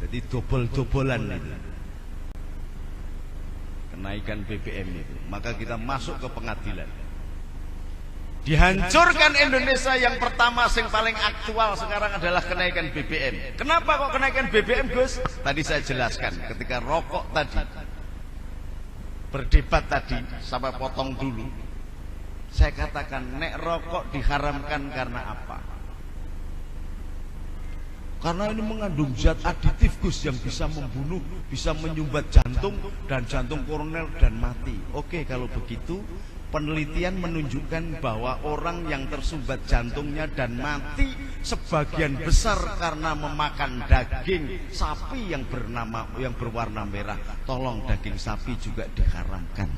Jadi dobol-dobolan itu kenaikan BBM itu. Maka kita masuk ke pengadilan. Dihancurkan Indonesia. Yang pertama yang paling aktual sekarang adalah kenaikan BBM. Kenapa kok kenaikan BBM, Gus? Tadi saya jelaskan ketika rokok tadi berdebat tadi, sampai potong dulu. Saya katakan nek rokok diharamkan karena apa? Karena ini mengandung zat aditif, Gus, yang bisa membunuh, bisa menyumbat jantung, dan jantung koroner dan mati. Oke, kalau begitu penelitian menunjukkan bahwa orang yang tersumbat jantungnya dan mati sebagian besar karena memakan daging sapi yang berwarna merah. Tolong daging sapi juga diharamkan.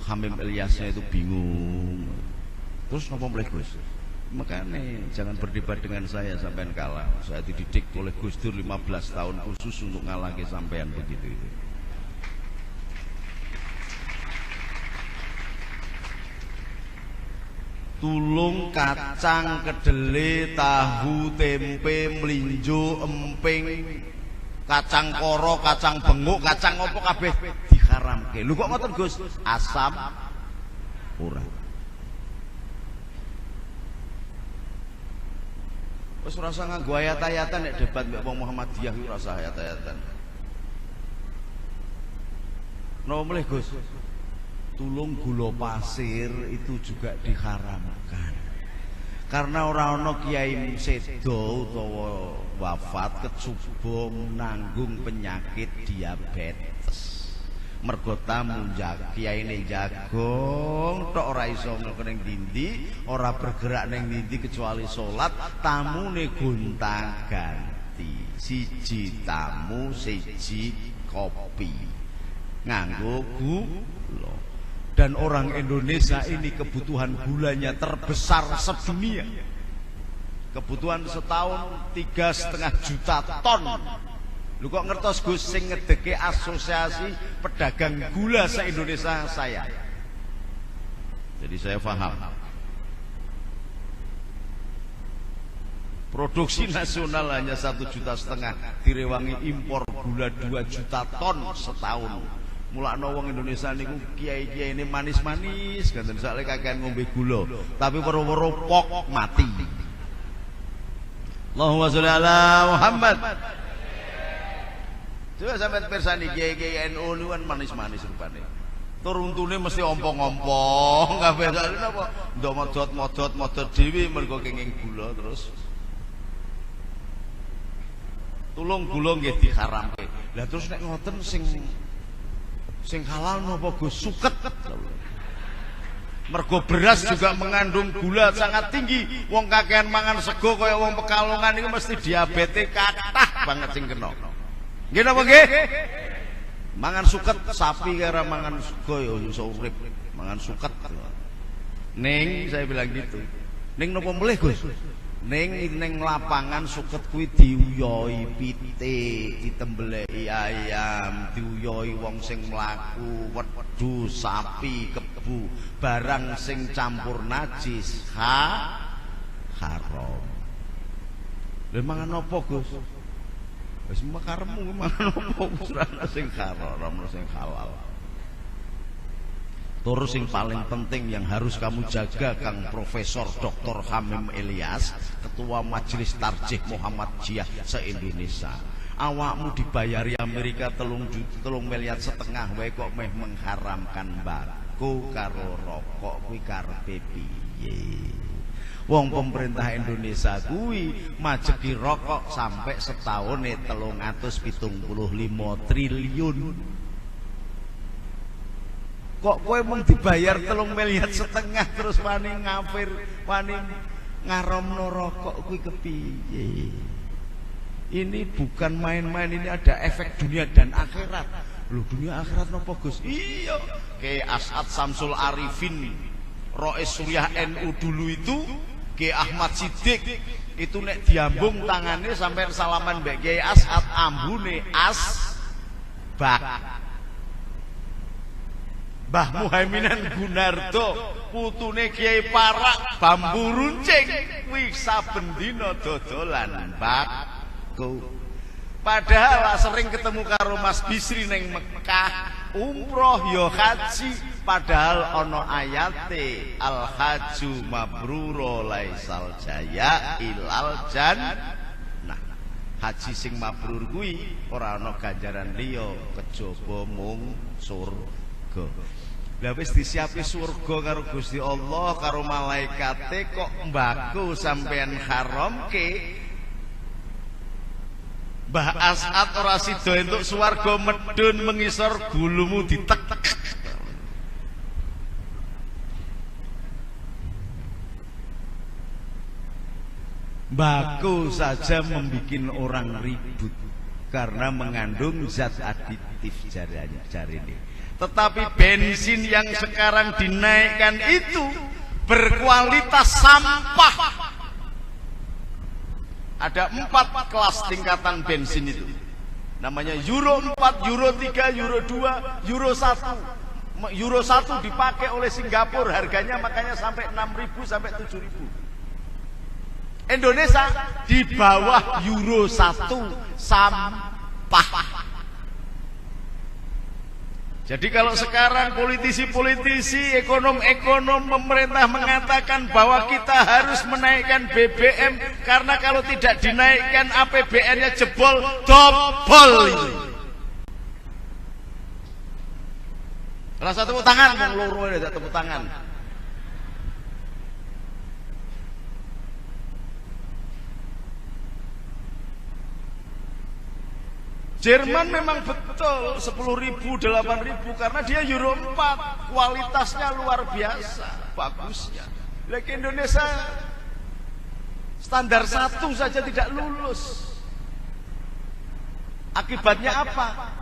Hamim Ilyasnya itu bingung. Terus ngomong oleh Gus, makanya jangan berdebat dengan saya sampean kalah. Saya dididik oleh Gus Dur 15 tahun khusus untuk ngalahi sampean begitu itu. Tulung, kacang, kedele, tahu, tempe, melinjo, emping, kacang koro, kacang benguk, kacang opo kabeh diharamke. Lho kok ngoten, Gus? Asam ora. Wis ora usah nganggo ayat-ayatan nek debat mbek wong Muhammadiyah iki ora usah ayat-ayatan. Napa mleh, Gus? tulung gula pasir itu juga diharamkan. Karena orang ono kiai sedo utawa wafat kecubung nanggung penyakit diabetes. Mergo tamu kiyaine jagong tok ora iso mlebu ning dindi, ora bergerak ning dindi kecuali salat, tamune gonta-ganti. Siji tamu, siji kopi. Nganggo gula. Dan orang Indonesia ini kebutuhan gulanya terbesar sedunia. Kebutuhan setahun 3,5 juta ton. Lu kok ngertos Gus sing ngedeke asosiasi pedagang gula se-Indonesia saya. Jadi saya paham. Produksi nasional hanya 1,5 juta, direwangi impor gula 2 juta ton setahun. Mulakno wong Indonesia niku kiai-kiai ini manis-manis, ganten sakle kakean ngombe gula, tapi weruh-weruh pok mati. Allahumma sholli ala Muhammad. Coba sampeyan pirsani kiai-kiai NU niku kan manis-manis rupane. Tur untune mesti ompong-ompong, kabeh sakle napa ndok modot dhewe mergo kenging gula terus. Tulung gula nggih diharamke. Lah terus nek ngoten sing halal napa Gus? Suket. Mergo beras juga mengandung gula sangat tinggi. Wong kakean mangan sego kaya wong Pekalongan niku mesti diabetes kathah banget sing kena. Nggih napa nggih? Mangan suket sapi kira mangan sego ya iso urip. Mangan suket. Ning saya bilang gitu. Ning napa melih Gus? Ning lapangan suket kuwi diuyoi pitik, ditembeleki ayam, diuyoi wong sing mlaku, wedhus, sapi, kebu, barang sing campur najis haram. Lha mangan apa, Gus? Wis makaremu mangan apa ora sing haram, sing halal. Terus yang paling penting yang harus kamu jaga Kang Profesor Dr. Hamim Ilyas, Ketua Majelis Tarjih Muhammadiyah se-Indonesia. Awakmu dibayari Amerika 3,5 miliar wae kok meh mengharamkan bako karo rokok kuwi karepe piye? Wong pemerintah Indonesia kuwi majeki rokok sampai setahun 375 triliun. Kok kowe mung dibayar 3,5 miliar terus wani ngafir, wani ngaromno rokok kuwi kepiye? Ini bukan main-main, ini ada efek dunia dan akhirat. Loh, dunia akhirat napa Gus? Iya, kayak As'ad Samsul Arifin, Rois Suriah NU dulu itu, kayak Ahmad Siddiq itu nek diambung tangannya sampai salaman mbek Kiai As'ad ambune bak. Mbah Muhaiminan Gunardo putune Kiai Parak bambu runcing kuwi saben dina dodolan bako. Padahal sering ketemu karo Mas Bisri ning Mekah umroh ya haji, padahal ana ayate al haju mabrur laisal jaya ilal jannah. Haji sing mabrur kuwi ora ana ganjaran liya kejaba mung surga. Lah wis disiapi surga karo Gusti Allah karo malaikate kok mbako sampean haramke. Mbah As'ad ora sida entuk swarga medun mengisor gulumu ditek-tek. Mbako saja membuat orang ribut karena mengandung zat aditif jarine. Tetapi bensin yang sekarang dinaikkan itu berkualitas sampah. Ada 4 kelas tingkatan bensin itu. Namanya Euro 4, Euro 3, Euro 2, Euro 1. Euro 1 dipakai oleh Singapura, harganya makanya sampai 6.000 sampai 7.000. Indonesia di bawah Euro 1 sampah. Jadi kalau sekarang politisi-politisi, ekonom-ekonom, pemerintah mengatakan bahwa kita harus menaikkan BBM karena kalau tidak dinaikkan APBN-nya jebol double. Rasa tepuk tangan, yang loro ada tepuk tangan. Jerman memang betul 10.000, 8.000 karena dia Euro 4, kualitasnya luar biasa, bagusnya. Lagi Indonesia standar 1 saja tidak lulus. Akibatnya apa?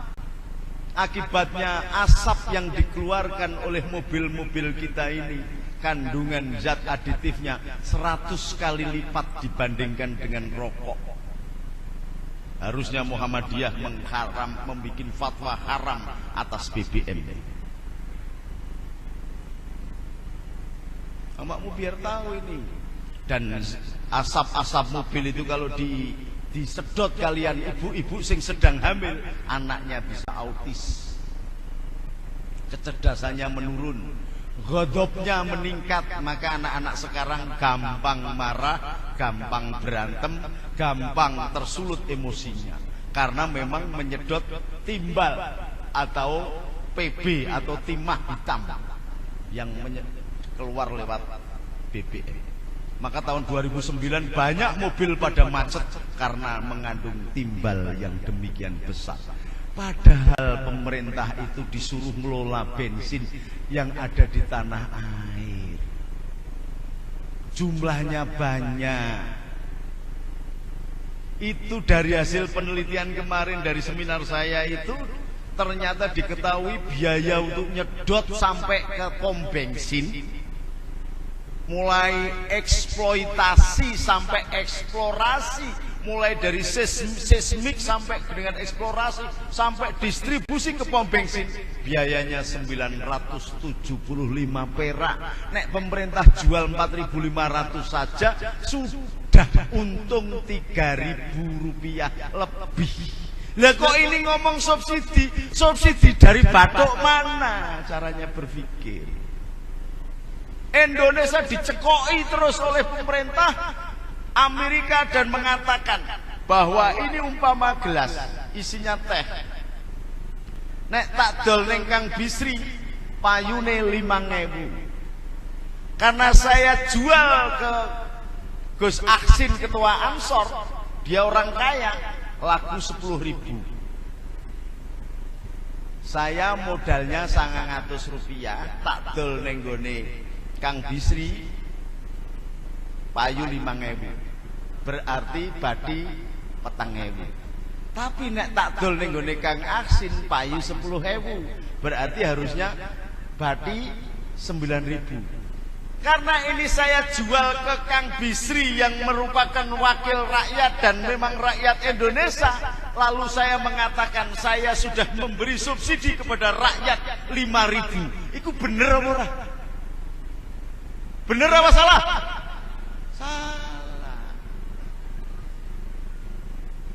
Akibatnya asap yang dikeluarkan oleh mobil-mobil kita ini, kandungan zat aditifnya 100 kali lipat dibandingkan dengan rokok. Harusnya Muhammadiyah membuat fatwa haram atas BBM. Amakmu biar tahu ini. Dan asap-asap mobil itu kalau disedot kalian ibu-ibu sing sedang hamil, anaknya bisa autis, kecerdasannya menurun, ghadabnya meningkat. Maka anak-anak sekarang gampang marah, gampang berantem, gampang tersulut emosinya, karena memang menyedot timbal atau PB atau timah hitam yang keluar lewat BBM. Maka tahun 2009 banyak mobil pada macet karena mengandung timbal yang demikian besar. Padahal pemerintah itu disuruh ngelola bensin yang ada di tanah air. Jumlahnya banyak. Itu dari hasil penelitian kemarin dari seminar saya itu, ternyata diketahui biaya untuk nyedot sampai ke pom bensin, mulai eksploitasi sampai eksplorasi, mulai dari seismik sampai dengan eksplorasi sampai distribusi ke pom bensin, biayanya 975 perak. Nek pemerintah jual 4.500 saja sudah untung 3.000 rupiah lebih. Lah kok ini ngomong subsidi? Subsidi dari batok mana? Caranya berpikir. Indonesia dicekoki terus oleh pemerintah Amerika dan mengatakan bahwa ini umpama gelas isinya teh, nek tak dol ning Kang Bisri payune 5.000. Karena saya jual ke Gus Aksin ketua Ansor, dia orang kaya, laku 10.000. Saya modalnya 900 rupiah, tak dol ning gone Kang Bisri payu 5.000, berarti badi 4.000. Tapi nek tak dol ning gone Kang Aksin payu 10.000, berarti harusnya badi 9.000. Karena ini saya jual ke Kang Bisri yang merupakan wakil rakyat dan memang rakyat Indonesia, lalu saya mengatakan saya sudah memberi subsidi kepada rakyat 5.000. Itu bener apa ora? Bener apa salah? Salah.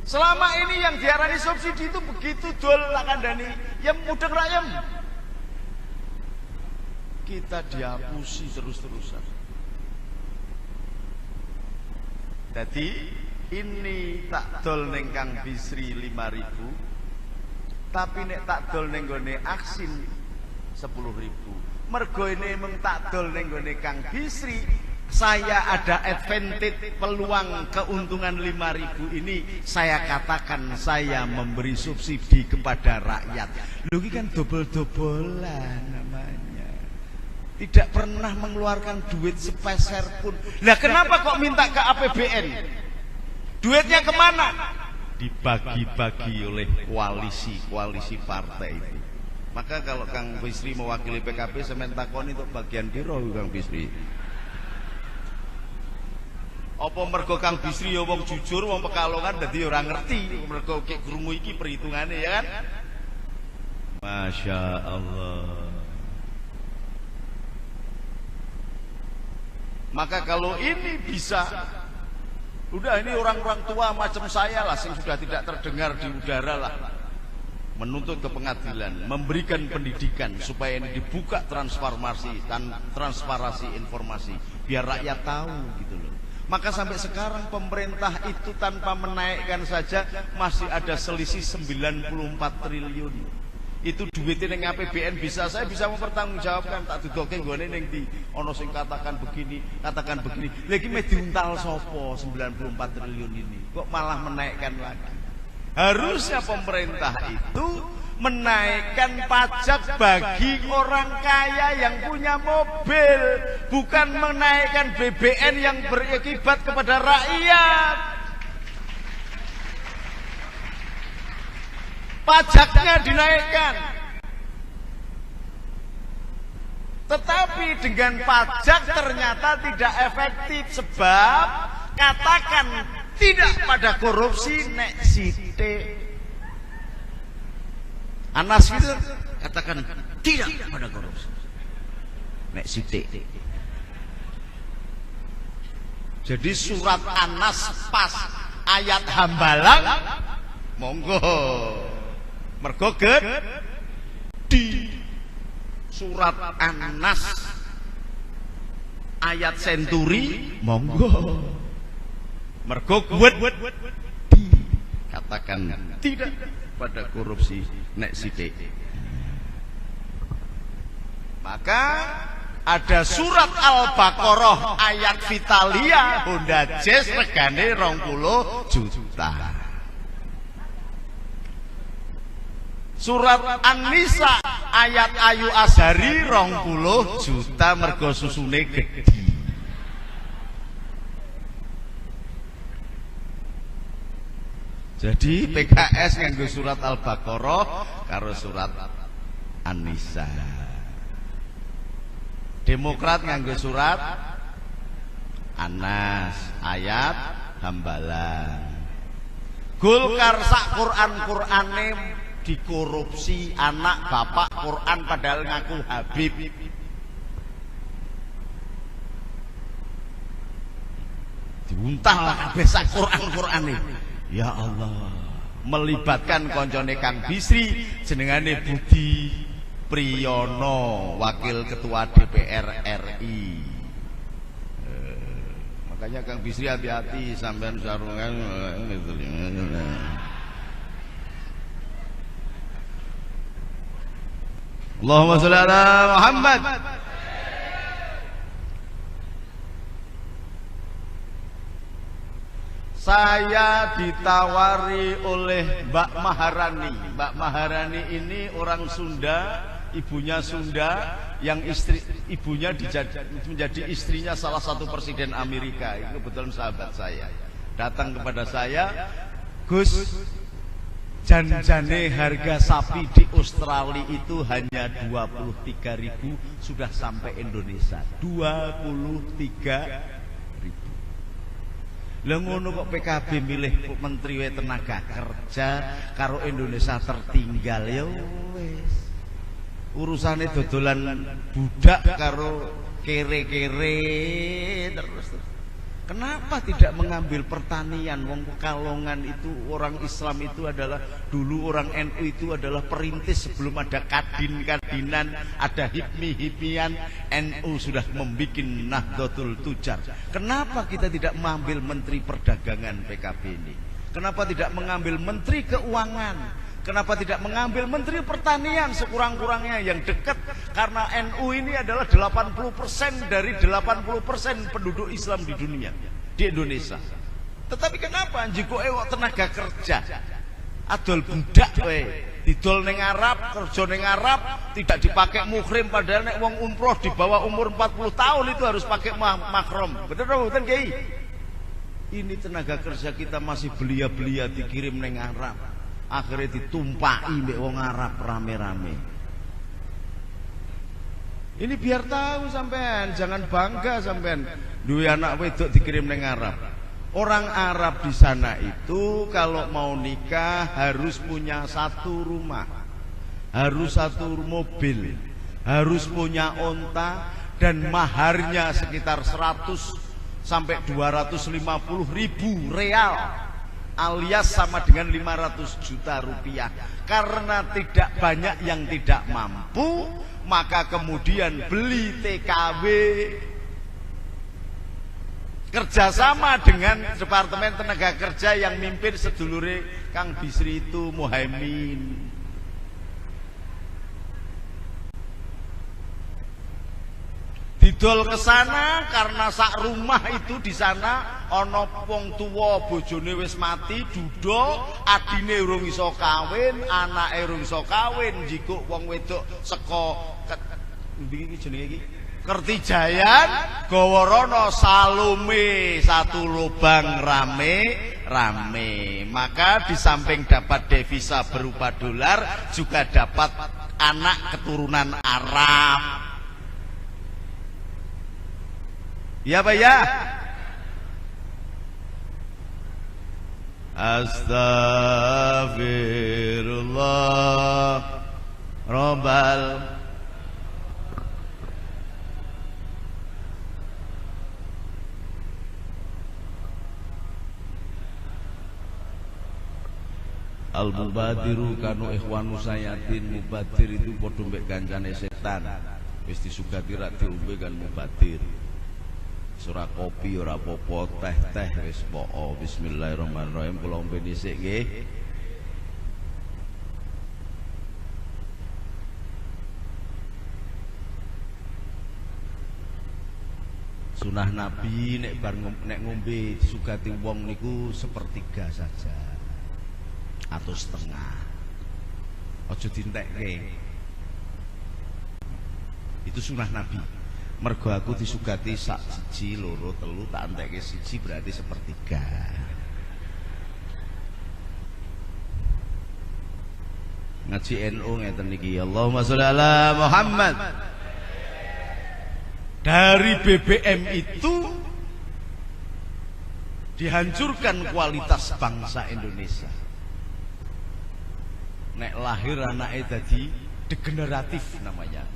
Selama ini yang diarani subsidi itu begitu dol kandhani, ya mudeng rakyat. Kita dihapusi terus-terusan. Jadi ini tak dol ning Kang Bisri 5.000, tapi nek tak dol ning gone Aksin 10.000. Mergo ini mung tak dol ning gone Kang Bisri, saya ada advantage, peluang keuntungan 5.000 ini, saya katakan saya memberi subsidi kepada rakyat. Lho iki kan dobol-dobolan namanya. Tidak pernah mengeluarkan duit sepeser pun. Lah kenapa kok minta ke APBN? Duitnya kemana? Dibagi-bagi oleh koalisi partai itu. Maka kalau Kang Bisri mewakili PKB, semen takoni untuk bagian piro Kang Bisri? Apa mergo Kang Bisri ya wong jujur, wong Pekalongan dadi ora ngerti, mergo kek krungu iki perhitungane ya kan? Masya Allah. Maka kalau ini bisa, udah ini orang-orang tua macam saya lah, yang sudah tidak terdengar di udara lah, menuntut ke pengadilan, memberikan pendidikan supaya ini dibuka transparansi informasi biar rakyat tahu gitu loh. Maka sampai sekarang pemerintah itu tanpa menaikkan saja masih ada selisih 94 triliun. itu duitnya ning APBN bisa, saya bisa mempertanggungjawabkan, tak dudoke nggone ning ndi ana sing katakan begini. Lagi me diuntal sapa 94 triliun ini kok malah menaikkan lagi. Harusnya pemerintah itu menaikkan pajak bagi orang kaya yang punya mobil, bukan menaikkan BBN yang berakibat kepada rakyat. Pajaknya dinaikkan, tetapi dengan pajak ternyata tidak efektif, sebab katakan tidak pada korupsi nek sithik. Anas itu katakan tidak pada korupsi nek sithik. Jadi surat Anas pas ayat hambalang monggo. Mergo di surat An-Nas ayat senturi monggo. Mergo katakan tidak pada korupsi nek sithik. Maka ada surat Al-Baqarah ayat Vitalia Honda Jazz regane 20 juta. Surat An-Nisa ayat Ayu Azhari 20 juta mergo susune gedhi. Jadi PKS nganggo surat Al-Baqarah karo surat An-Nisa. Demokrat nganggo surat Anas ayat hambalang. Golkar sak Quran-Qurane dikorupsi, anak bapak Quran padahal ngaku Habib. Diuntah lah kabeh sak Quran-Qurane. Ya Allah, melibatkan koncone Kang Bisri jenengane Budi Priyono, wakil ketua DPR RI. Makanya Kang Bisri hati-hati sampean sarungan. Allahumma sholli ala Muhammad. Saya ditawari oleh Mbak Maharani. Mbak Maharani ini orang Sunda, ibunya Sunda, yang ibunya menjadi istrinya salah satu presiden Amerika. Itu kebetulan sahabat saya. Datang kepada saya, Gus, janjane harga sapi di Australia itu hanya 23.000 sudah sampai Indonesia. 23.000. Lah ngono kok PKB milih Menteri Tenaga Kerja karo Indonesia tertinggal ya wis. Urusane dodolan budak karo kere-kere terus. Kenapa tidak mengambil pertanian? Wong Pekalongan itu orang Islam itu adalah dulu orang NU itu adalah perintis sebelum ada kadin-kadinan, ada hipmi-hipmian. NU sudah membuat Nahdlatul Tujar. Kenapa kita tidak mengambil Menteri Perdagangan PKB ini? Kenapa tidak mengambil Menteri Keuangan? Kenapa tidak mengambil Menteri Pertanian sekurang-kurangnya yang dekat? Karena NU ini adalah 80% dari 80% penduduk Islam di dunia, di Indonesia. Tetapi kenapa njiko ewok tenaga kerja? Adol budak we, didol ning Arab, kerja ning Arab, tidak dipakai muhrim padahal nek wong umroh di bawah umur 40 tahun itu harus pakai mahram. Betul betul Kiai? Ini tenaga kerja kita masih belia-belia dikirim ning Arab. Akhirnya ditumpaki mbek wong Arab rame-rame. Ini biar tahu sampean, jangan bangga sampean duwe anak wedok dikirim ning Arab. Orang Arab di sana itu kalau mau nikah harus punya satu rumah, harus satu mobil, harus punya onta, dan maharnya sekitar 100 sampai 250.000 real, alias sama dengan 500 juta rupiah. Karena tidak banyak yang tidak mampu, maka kemudian beli TKW, kerjasama dengan Departemen Tenaga Kerja yang mimpin sedulure Kang Bisri itu Muhaimin. Didol ke sana karena sak rumah itu di sana ana wong tuwa bojone wis mati, duda, adine urung iso kawin, anake urung iso kawin, njikuk wong wedok saka ndi iki jenenge iki? Kertijayan, gawa rono salume satu lubang rame. Maka di samping dapat devisa berupa dolar juga dapat anak keturunan Arab. Ya Pak ya. Astaghfirullah Rabbal Al-mubadiru kanu ikhwanu sayatin. Mubadir itu padha mbek kancane setan. Wis disugati ra diombe kan mubadir. Surah kopi ora apa-apa, teh wis poko. Bismillahirrahmanirrahim. Kula ombe dhisik nggih. Sunah Nabi nek bar ngombe disugati wong niku sepertiga saja atau setengah. Aja dintekke. Itu sunah Nabi. Mergo aku disugati sak siji loro telu tak entekke siji berarti sepertiga. Ngaji NU ngeten niki. Allahumma sholli ala Muhammad. Dari BBM itu dihancurkan kualitas bangsa Indonesia. Nek lahir anaknya dadi degeneratif namanya,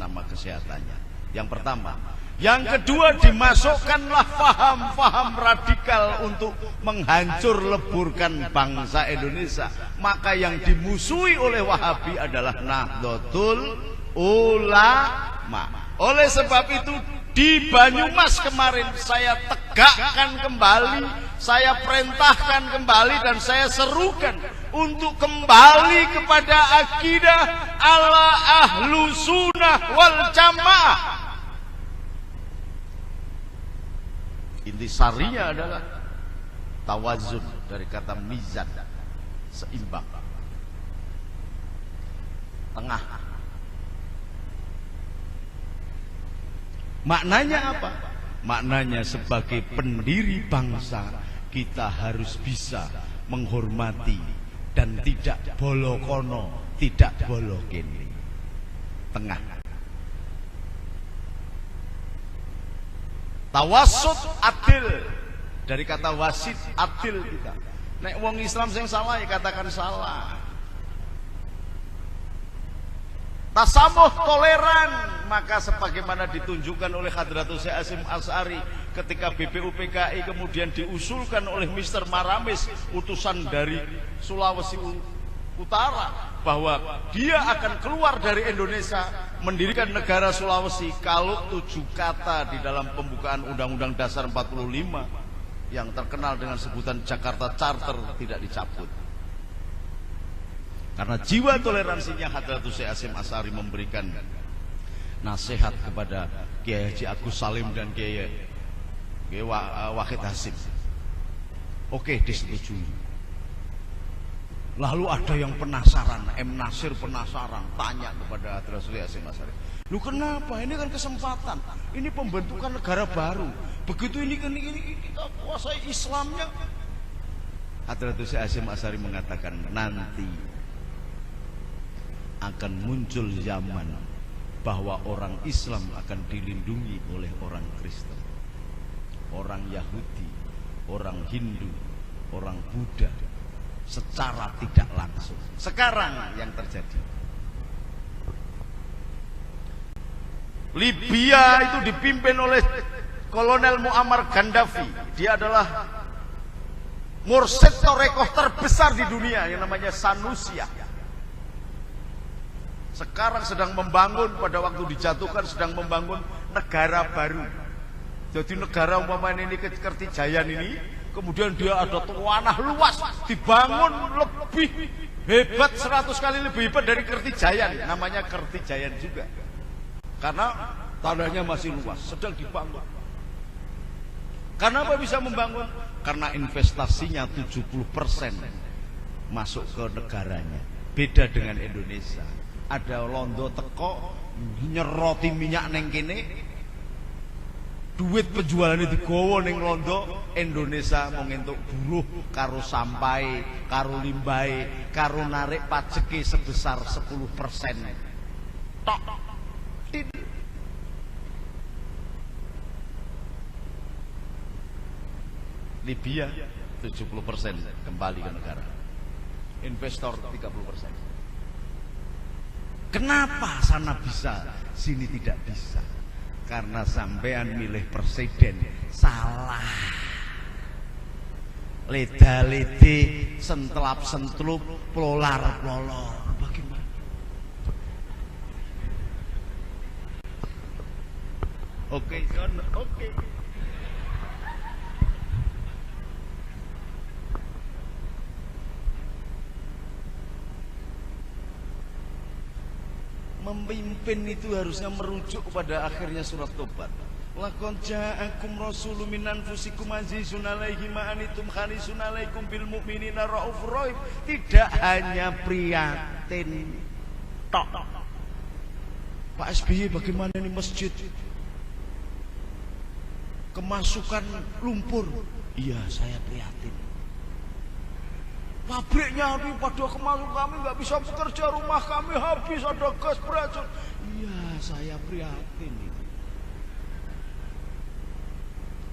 nama kesehatannya. Yang pertama. Yang kedua, dimasukkanlah faham-faham radikal untuk menghancur leburkan bangsa Indonesia. Maka yang dimusuhi oleh Wahabi adalah Nahdlatul Ulama. Oleh sebab itu di Banyumas kemarin saya tegakkan kembali, saya perintahkan kembali dan saya serukan untuk kembali kepada akidah ala ahlu sunnah wal jamaah. Intisarinya adalah tawazun dari kata mizan, seimbang, tengah. Maknanya apa? Maknanya sebagai pendiri bangsa kita harus bisa menghormati dan tidak bolokono, tidak bolokini, tengah. Tawassut adil dari kata wasit, adil kita. Nek wong Islam sing salah ya katakan salah. Tasamuh toleran, maka sebagaimana ditunjukkan oleh Hadratus Syekh Hasyim Asy'ari ketika BPUPKI kemudian diusulkan oleh Mr. Maramis, utusan dari Sulawesi Utara, bahwa dia akan keluar dari Indonesia mendirikan negara Sulawesi kalau 7 kata di dalam pembukaan Undang-Undang Dasar 45 yang terkenal dengan sebutan Jakarta Charter tidak dicabut. Karena jiwa toleransinya Hadratus Syekh Hasyim Asy'ari memberikan nasihat kepada Kiai Haji Agus Salim dan Kiai Wahid Hasyim. Oke, disetujui. Lalu ada yang penasaran, M. Nasir penasaran, tanya kepada Hadratus Syekh Hasyim Asy'ari, lu kenapa? Ini kan kesempatan, ini pembentukan negara baru. Begitu ini kita kuasai Islamnya. Hadratus Syekh Hasyim Asy'ari mengatakan, nanti akan muncul zaman bahwa orang Islam akan dilindungi oleh orang Kristen, orang Yahudi, orang Hindu, orang Buddha, secara tidak langsung. Sekarang yang terjadi, Libya itu dipimpin oleh Kolonel Muammar Gaddafi. Dia adalah mursyid torekoh terbesar di dunia yang namanya Sanusiyah. Sekarang sedang membangun, pada waktu dijatuhkan sedang membangun negara baru. Jadi negara umpamanya ini Kertijayan ini, kemudian dia ada tanah luas, dibangun lebih hebat, 100 kali lebih hebat dari Kertijayan. Namanya Kertijayan juga. Karena tanahnya masih luas, sedang dibangun. Kenapa bisa membangun? Karena investasinya 70% masuk ke negaranya. Beda dengan Indonesia. Ada londo teko nyeroti minyak neng kene, duit penjualannya digowo neng londo. Indonesia mau ngentuk buruh karo sampai, karo limbai, karo narik pajeke sebesar 10%. Tok. Libya 70% kembali ke negara. Investor 30%. Kenapa sana bisa, sini tidak bisa? Karena sampean milih presiden salah. Leda-lede, sentelap-sentelup, plolar-plolor. Bagaimana? Oke, son, oke. Memimpin itu harusnya merujuk pada akhirnya surat Tobat. Laqad ja'akum rasulun min anfusikum azizun 'alaihi ma anittum harisun 'alaikum bil mu'minina raufur rahim. Tidak hanya prihatin tok. Pak SBY bagaimana ini masjid? Kemasukan lumpur. Iya, saya prihatin. Pabriknya habis, pada kemarin kami nggak bisa bekerja, rumah kami habis, ada gas beracun. Iya, saya prihatin.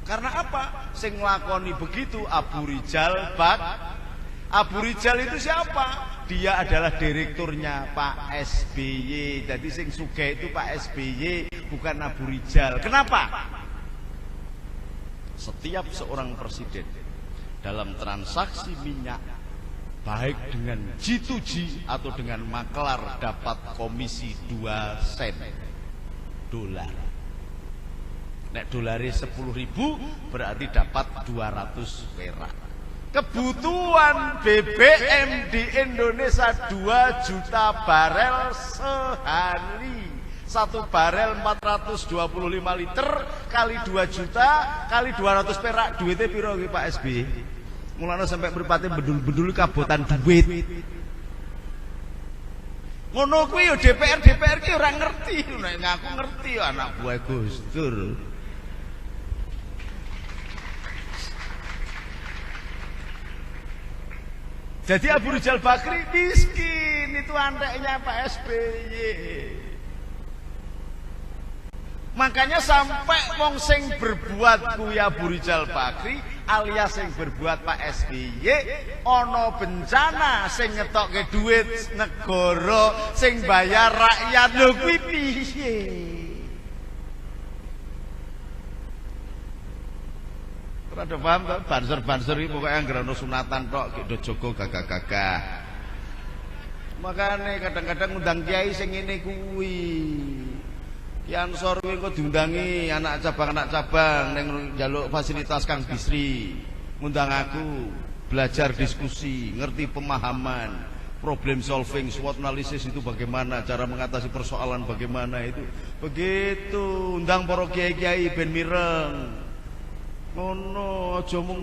Karena apa? Sing nglakoni begitu Abu Rijal Bak. Abu Rijal itu siapa? Dia adalah direkturnya Pak SBY. Jadi sing sugih itu Pak SBY, bukan Abu Rijal. Kenapa? Setiap seorang presiden dalam transaksi minyak, baik dengan G2G atau dengan maklar, dapat komisi 2 sen dolar. Nek dolare 10.000 berarti dapat 200 perak. Kebutuhan BBM di Indonesia 2 juta barel sehari. 1 barel 425 liter kali 2 juta kali 200 perak, duitnya piro nggih Pak SBY? Mulane sampai mripate bedul-bedul kabotan duit. Ngono kuwi yo DPR ki ora ngerti, nek ngaku ngerti yo anak buah Gus Dur. Jadi Abu Rijal Bakri miskin, itu anteknya Pak SBY. Makanya sampai wong sing berbuat kuwi Abu Rijal Bakri alias sing berbuat Pak SBY ana bencana sing ngetokke duit negara sing bayar rakyat lho kuwi piye? Ora paham to, banser-banser iki pokoke anggere ana sunatan tok do jogo gagah-gagah. Makane kadang-kadang ngundang kiai sing ngene kuwi. Ki Ansor kuwi engko diundangi anak cabang ning njaluk fasilitas Kang Bisri. Ngundang aku belajar diskusi, ngerti pemahaman, problem solving, SWOT analisis itu bagaimana, cara mengatasi persoalan bagaimana itu. Begitu, undang para kiai-kiai ben mireng. Ngono aja mung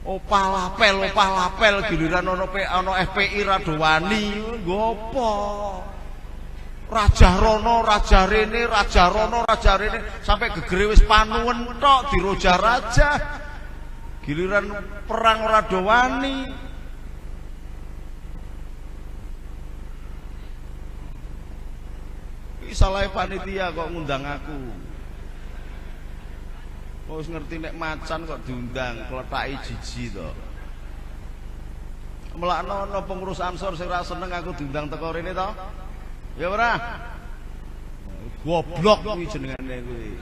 opal apel giliran ana FPI ra do wani, nggo apa? Raja rono, raja rene, raja rono, raja rene, sampai gegere wis panuwun tok diroja raja. Giliran perang ora do wani. Iki salah panitia kok ngundang aku. Wis ngerti nek macan kok diundang, kletaki jiji to. Melakno ana pengurus Ansor sing ora seneng aku diundang teko rene to. Ya ora? Goblok kuwi jenengane kuwi.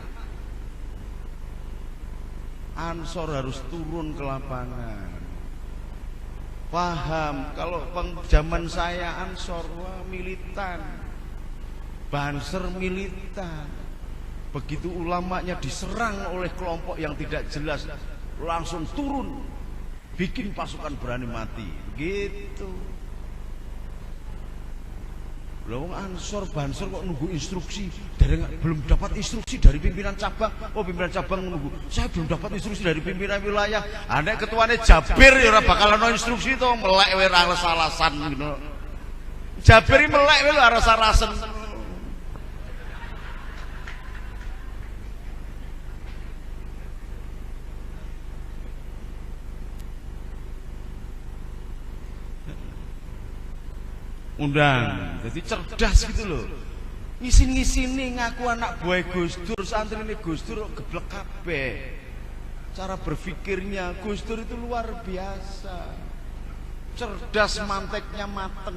Ansor harus turun ke lapangan. Paham, kalau zaman saya Ansor wah militan. Banser militan. Begitu ulamanya diserang oleh kelompok yang tidak jelas, langsung turun, bikin pasukan berani mati. Gitu. Lah wong Ansor Bansor kok nunggu instruksi, belum dapat instruksi dari pimpinan cabang. Oh, pimpinan cabang menunggu. Saya belum dapat instruksi dari pimpinan wilayah. Nek ketuane Jabir ya ora bakal ono instruksi to, melek wae ora alasan ngono. Jabir melek wae ora alasan. Undang, jadi cerdas gitu loh. Ngisin-ngisini ngaku anak buah Gus Dur, santri ini Gus Dur geblek kabeh. Cara berpikirnya Gus Dur itu luar biasa. Cerdas, manteknya mateng.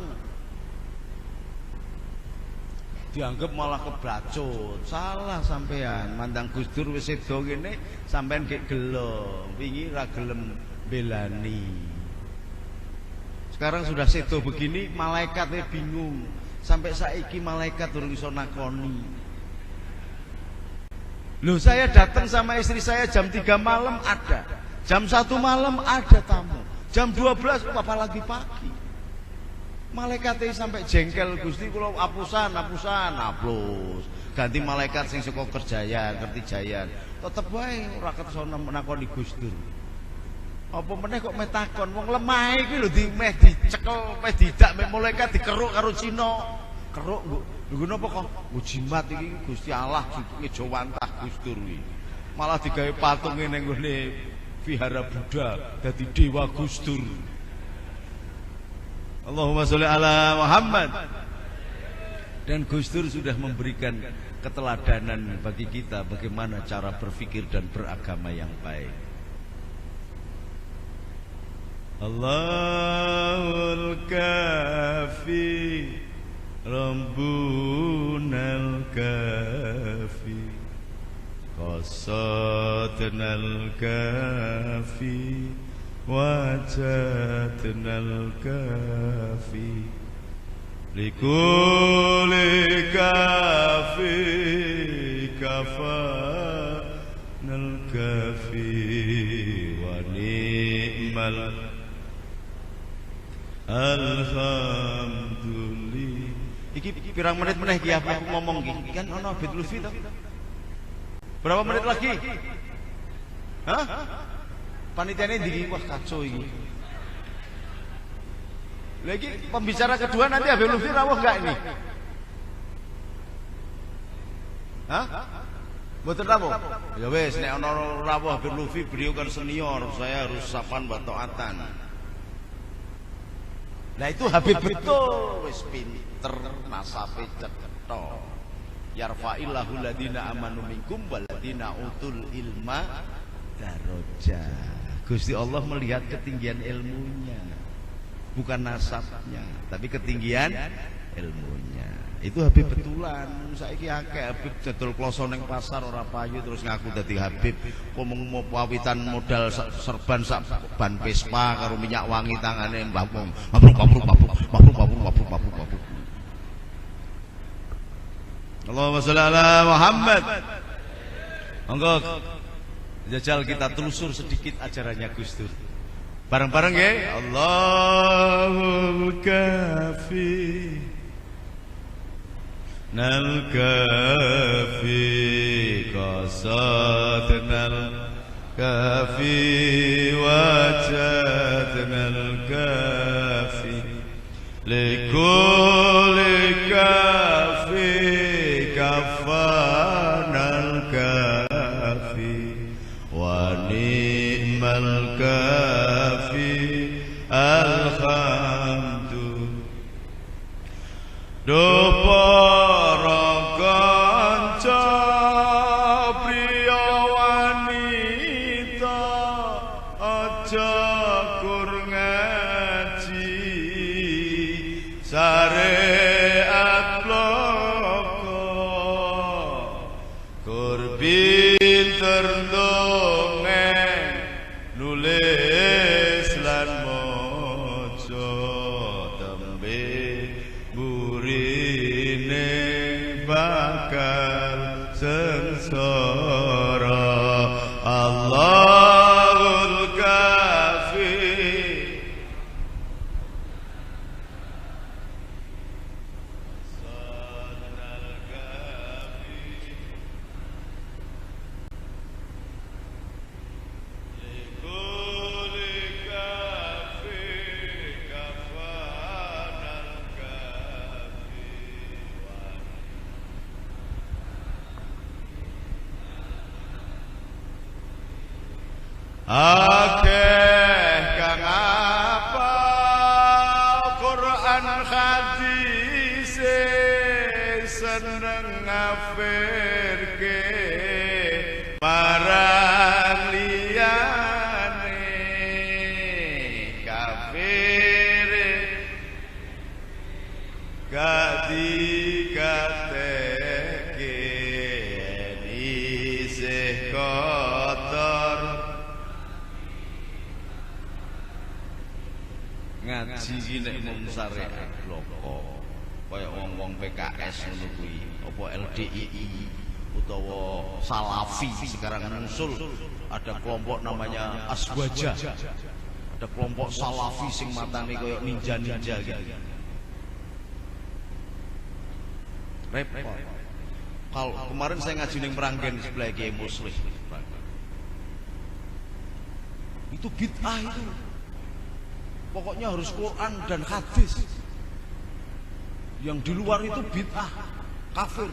Dianggap malah kebacut. Salah sampean, mandang Gus Dur wis sedo ngene sampean gek gelo. Wingi ra gelem belani. Sekarang sudah sedo begini, malaikatnya bingung. Sampai saiki malaikat urung iso nakoni. Loh, saya datang sama istri saya jam 3 malam ada. Jam 1 malam ada tamu. Jam 12 apalagi pagi. Malaikatnya sampai jengkel, Gusti kula apusan, hapus. Ganti malaikat sing saka Kerjaya, Kertijayan. Tetep wae ora ketsono nakoni Gus Dur. Apa meneh kok metakon wong lemah iki lho meh dicekel, meh didak mek malaikat dikeruk karo Cina. Keruk lho napa kok jimat iki Gusti Allah ngejawantah Gus Dur iki. Malah digawe patung ning nggone Vihara Buddha dadi dewa Gus Dur. Allahumma sholli ala Muhammad. Dan Gus Dur sudah memberikan keteladanan bagi kita bagaimana cara berpikir dan beragama yang baik. Allahul Kafi Rabbunal Kafi Qasadnal Kafi Wajadnal Kafi Likuli Kafi Kafanal Kafi Wa ni'mal alhamdulillah. Iki pirang menit meneh iki aku ngomong iki. Kan ono Abid Lutfi to. Berapa menit lagi? Hah? Panitiane ndi? Wah kacau iki. Lagi pembicara kedua nanti Abid Lutfi rawuh enggak ini? Hah? Mboten rawuh. Ya wis nek ono rawuh Abid Lutfi beliau kan senior, saya harus sapan wa taatan. Nah itu Habib betul, wis pinter, nasabe cetha. Yarfa'illahu ladina amanu minkum waladina utul ilma darajah. Gusti Allah melihat ketinggian ilmunya, bukan nasabnya, tapi ketinggian ilmunya. Itu Habib betulan. Saiki akeh Habib dodol kloso ning pasar ora payu terus ngaku dadi Habib. Ngomong pawitan modal serban sak ban Vespa karo minyak wangi tangane mbah wong. Mabruk. Allahumma sholli ala Muhammad. Monggo jajal kita telusur sedikit ajarannya Gus Dur. Bareng-bareng ya. Allahul Kafi Nal Kafi Qasadnal Kafi Wajadnal Kafi Likuli Kafi Kafanal Kafi Wa ni'mal Kafi Alhamdulillah. Burine akeh kang apal Quran hadis seneng ngafirke marang liyane kafir gak dikateke isih kotor ngaji iki nek mung syariat bloko kaya wong-wong PKS ngono kuwi apa LDII utawa Salafi sekarang muncul ada kelompok namanya Aswaja, ada kelompok Salafi sing matane kaya ninja-ninja gitu. Repot. Kalau kemarin saya ngaji ning Meranggen sebelah Kiai Muslim. Itu bid'ah itu. Pokoknya harus Quran dan hadis. Yang di luar itu bid'ah, kafir.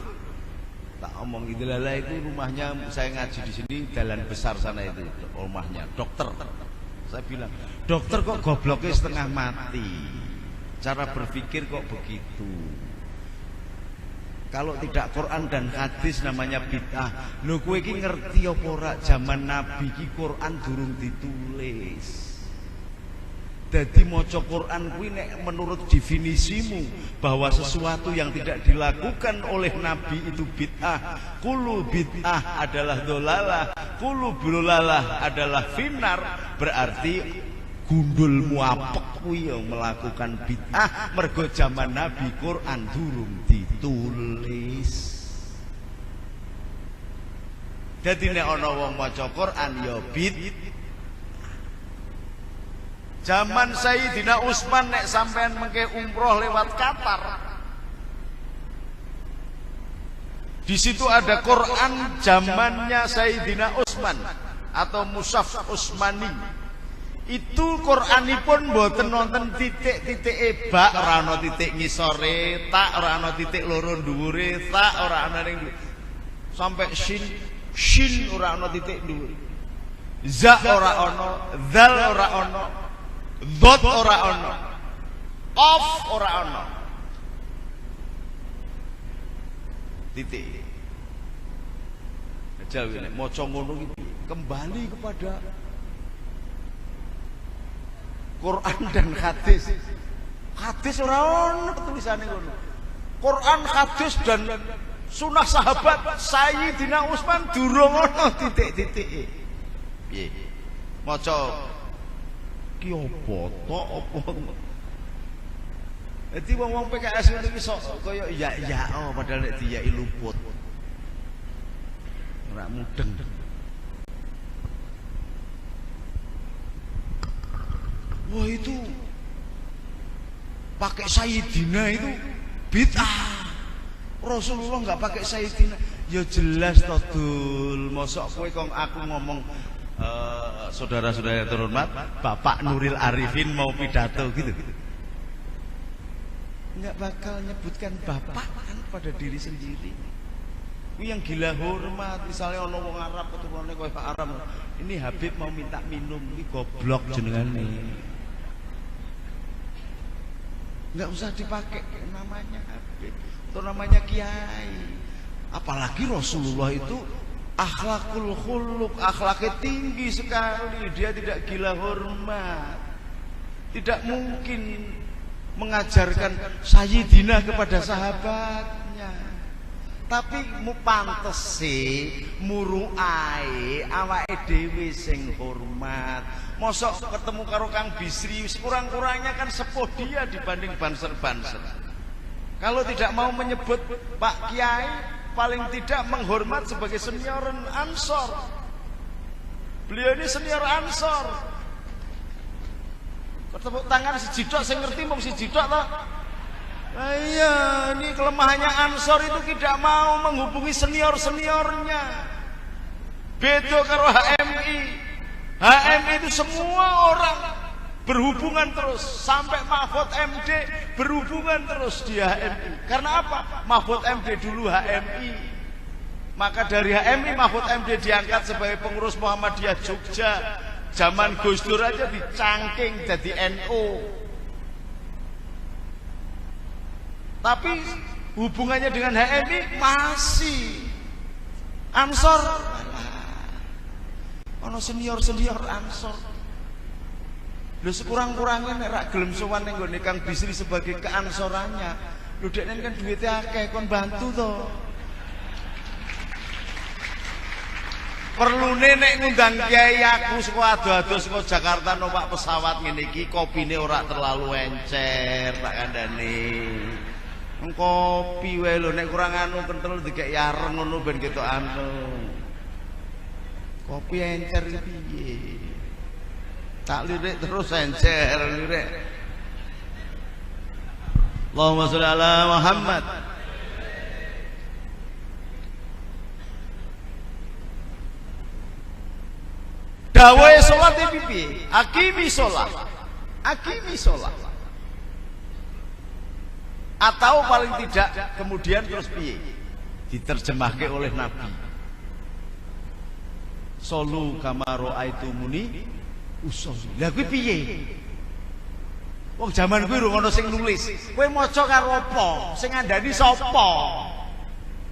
Tak omong itu lala itu rumahnya saya ngaji di sini jalan besar sana itu rumahnya dokter. Saya bilang, dokter kok gobloknya setengah mati. Cara berpikir kok begitu. Kalau tidak Quran dan hadis namanya bid'ah. Lho kowe iki ngerti apa ora zaman Nabi iki Quran durung ditulis. Dadi maca Quran kuwi nek menurut definisimu bahwa sesuatu yang tidak dilakukan oleh Nabi itu bid'ah. Kullu bid'ah adalah dolalah, kullu dolalah adalah finar, berarti gundul muapek kuwi yang melakukan bid'ah mergo zaman Nabi Quran durung ditulis. Dadi nek ana wong maca Quran ya bid'ah. Zaman Sayyidina Utsman nek sampean mengke umroh lewat Qatar. Di situ ada Quran zamannya Sayyidina Utsman atau Mushaf Utsmani. Itu Quranipun mboten wonten titik-titik bak, ora ana titik ngisore, tak ora ana titik loro dhuwure, tak ora ana ning sampai shin ora ana titik dhuwur. Za ora ana, dzal ora ana, dhot ora ana, qaf ora ana. Titik. Jauh nek maca ngono iki kembali kepada Quran dan hadis. Hadis ora ono tulisane ngono. Quran, hadis dan sunah sahabat Sayyidina Utsman durung ono titik-titik. Piye? Maca ki opo to opo. Dadi wong-wong PKS ngono iki sok kaya iya padahal nek diyai luput. Ora mudeng. Wah itu pakai Sayyidina itu bid'ah. Rasulullah nggak pakai Sayyidina. Ya jelas toh dul. Mosok kowe kong aku ngomong saudara-saudara terhormat, Bapak Nuril Arifin mau pidato gitu. Nggak bakal nyebutkan bapak kan pada diri sendiri. Ini yang gila hormat. Misalnya ono wong Arab keturunannya kowe Pak Arab, ini Habib mau minta minum, ini goblok jenengane. Nggak usah dipakai namanya Habib atau namanya Kiai. Apalagi Rasulullah itu akhlakul khuluq, akhlaknya tinggi sekali. Dia tidak gila hormat. Tidak mungkin mengajarkan Sayyidina kepada sahabatnya. Tapi mu pantes sih muruae awake dhewe sing hormat. Mosok ketemu karo Kang Bisri kurang-kurangnya kan sepuh dia dibanding banser-banser. Kalau tidak mau menyebut Pak Kiai, paling tidak menghormat sebagai senior Ansor. Beliau ini senior Ansor. Ketepuk tangan siji tok sing ngerti mung siji tok to. Iya, ini kelemahannya Ansor itu tidak mau menghubungi senior-seniornya. Beda karo HMI. HMI itu semua orang berhubungan terus. Sampai Mahfud MD berhubungan terus di HMI. Karena apa? Mahfud MD dulu HMI. Maka dari HMI Mahfud MD diangkat sebagai pengurus Muhammadiyah Jogja. Zaman Gus Dur aja dicangking jadi NU. Tapi hubungannya dengan HMI masih Ansor. Ono senior Ansor. Lho sekurang-kurangnya nek ra gelem sowan ning nggone Kang Bisri sebagai keansorannya. Lho dekne kan duwite akeh kon bantu to. Perlune nek ngundang kiai aku saka ado-ado saka Jakarta numpak pesawat ngene iki kopine ora terlalu encer tak kandhane. Kopi wae lho nek kurang anu kentel dikek yareng ngono ben ketok anu. Kopi encer iki piye? Tak lirik terus encer lirik. Allahumma sholli ala Muhammad. Dawae salat iki piye? Akimi salat. Akimi salat. Atau paling tidak kemudian terus piye? Diterjemahke oleh Nabi. Solu kama ra'aitumuni usolli. Lah kuwi piye? Wong jaman kuwi ora ono sing nulis. Kowe maca karo apa? Sing ngandani sapa?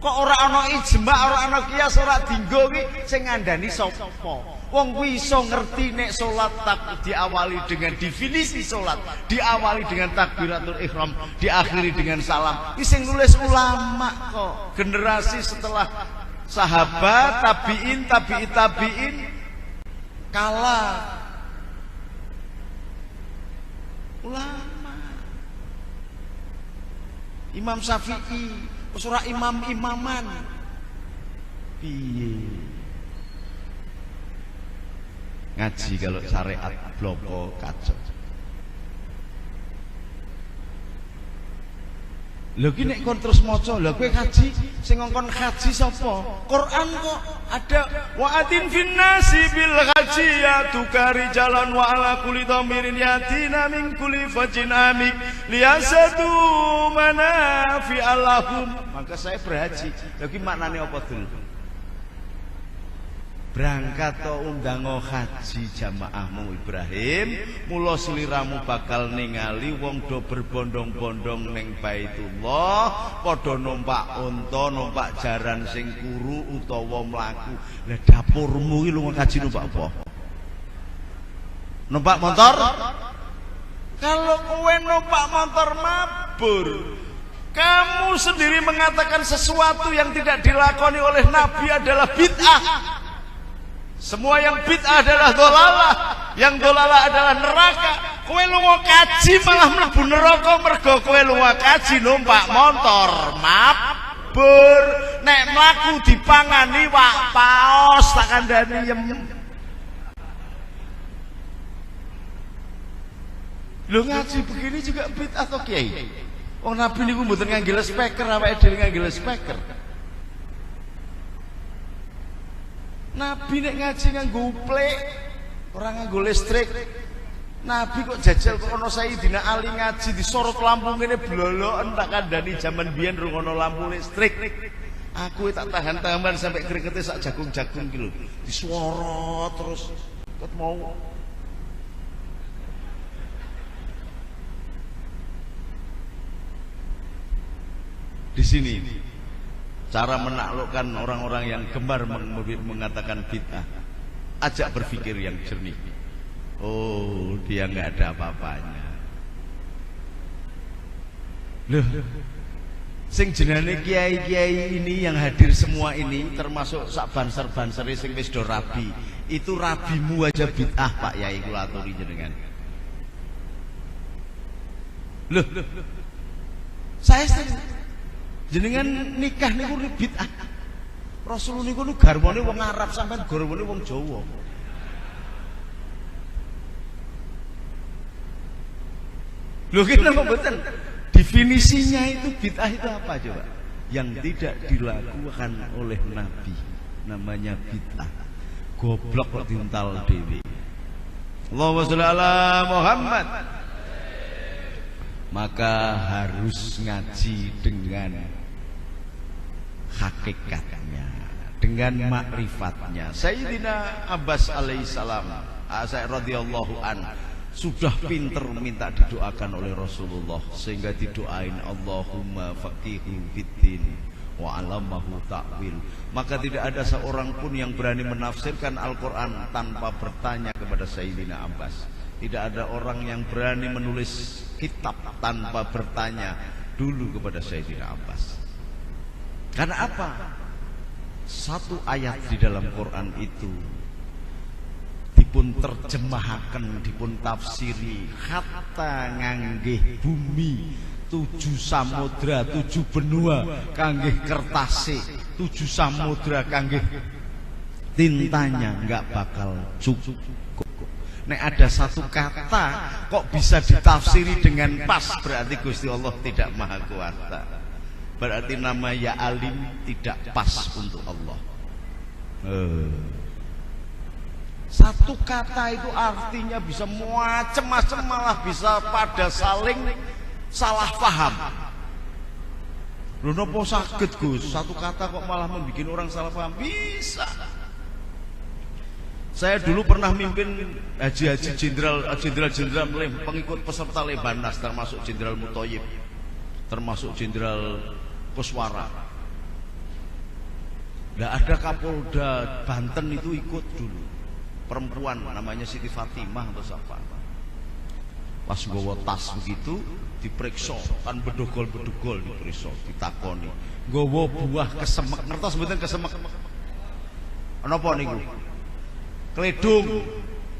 Kok ora ana ijma, ora ana kias, ora dinggo kuwi sing ngandani sapa? Wong kuwi iso ngerti nek salat diawali dengan definisi salat, diawali dengan takbiratul ihram, diakhiri dengan salam. Iki sing nulis ulama kok. Generasi setelah sahabat, tabi'in, tabi'in kalah ulama. Imam Syafi'i, ora imam-imaman. Piye? Ngaji kalau syariat bloko kacau. Lho ki nek kon terus maca, lha kowe kaji sing ngongkon kaji sapa? Quran kok ada wa atin finnasi bil haji ya tukari jalan wa ala kulli dhamirin yatina min kulli fajin amik liyasatu manafi allahum. Maka saya berhaji. Lha ki maknane apa dul? Berangkat to undango haji jamaahmu Ibrahim, mula sliramu bakal ningali wong do berbondong-bondong ning Baitullah, padha numpak unta, numpak jaran sing kuru utawa mlaku. Lah dapurmu iki lunga haji numpak apa? Numpak motor? Kalau kowe numpak motor mabur, kamu sendiri mengatakan sesuatu yang tidak dilakoni oleh Nabi adalah bid'ah. Semua yang bid'ah adalah dolalah, yang dolalah adalah neraka. Kowe lunga kaji malah mlebu neraka mergo kowe lunga kaji numpak motor mabur. Nek mlaku dipangani wak paos tak kandhani yem. Lho ngaji begini juga bid'ah to Kiai? Wong Nabi niku mboten ngangge speaker, awake dhewe ngangge speaker. Nabi nek ngaji nganggo plek, ora nganggo listrik. Nabi kok jajal kok ana Sayyidina Ali ngaji disorot lampu ngene bloloken tak kandhani jaman biyen rung ana lampu listrik. Aku tak tahan-tahan sampai keringetnya sak jagung-jagung iki lho. Disorot terus ket mau. Di sini cara menaklukkan orang-orang yang gemar mengatakan bid'ah. Ajak berpikir yang jernih. Oh, dia nggak ada apa-apanya. Loh, sing jenenge kiai-kiai ini yang hadir semua ini, termasuk sak banser-bansere sing wis do rabi, itu rabimu aja bid'ah Pak Yai kula aturi jenengan. Loh, saya jenengan nikah niku bid'ah. Rasul niku garwane wong Arab sampean garwane wong Jawa. Lho kene kok mboten. Definisinya itu bid'ah itu apa coba? Yang tidak dilakukan oleh Nabi. Namanya bid'ah. Goblok kok diuntal dhewe. Allahumma sholli ala Muhammad. Maka harus ngaji dengan hakikatnya, dengan makrifatnya. Sayyidina Abbas alaihissalam, Sa'id radhiyallahu an sudah pinter minta didoakan oleh Rasulullah sehingga didoain Allahumma faqihu fiddin wa 'allamahu ta'wil. Maka tidak ada seorang pun yang berani menafsirkan Al-Qur'an tanpa bertanya kepada Sayyidina Abbas. Tidak ada orang yang berani menulis kitab tanpa bertanya dulu kepada Sayyidina Abbas. Karena apa? Satu ayat di dalam Quran itu dipun terjemahaken, dipun tafsiri hatta nganggih bumi 7 samudra 7 benua kanggih kertase 7 samudra kanggih tintanya nggak bakal cukup. Nek ada satu kata kok bisa ditafsiri dengan pas, berarti Gusti Allah tidak maha kuasa. Berarti nama ya alim tidak pas untuk Allah. Satu kata itu artinya bisa macam-macam, malah bisa pada saling salah paham. Lho napa saged Gus? Satu kata kok malah membuat orang salah paham? Bisa. Saya dulu pernah mimpin haji-haji jenderal pengikut peserta Lebanas, termasuk Jenderal Mutoyib, termasuk Jenderal Koswara. Nggak ada Kapolda Banten itu ikut dulu, perempuan namanya Siti Fatimah atau siapa. Pas nggawa tas begitu diperiksa, kan bedogol-bedogol diperiksa, ditakoni. Nggawa buah kesemek, ngertos mboten kesemek? Napa niku? Kledung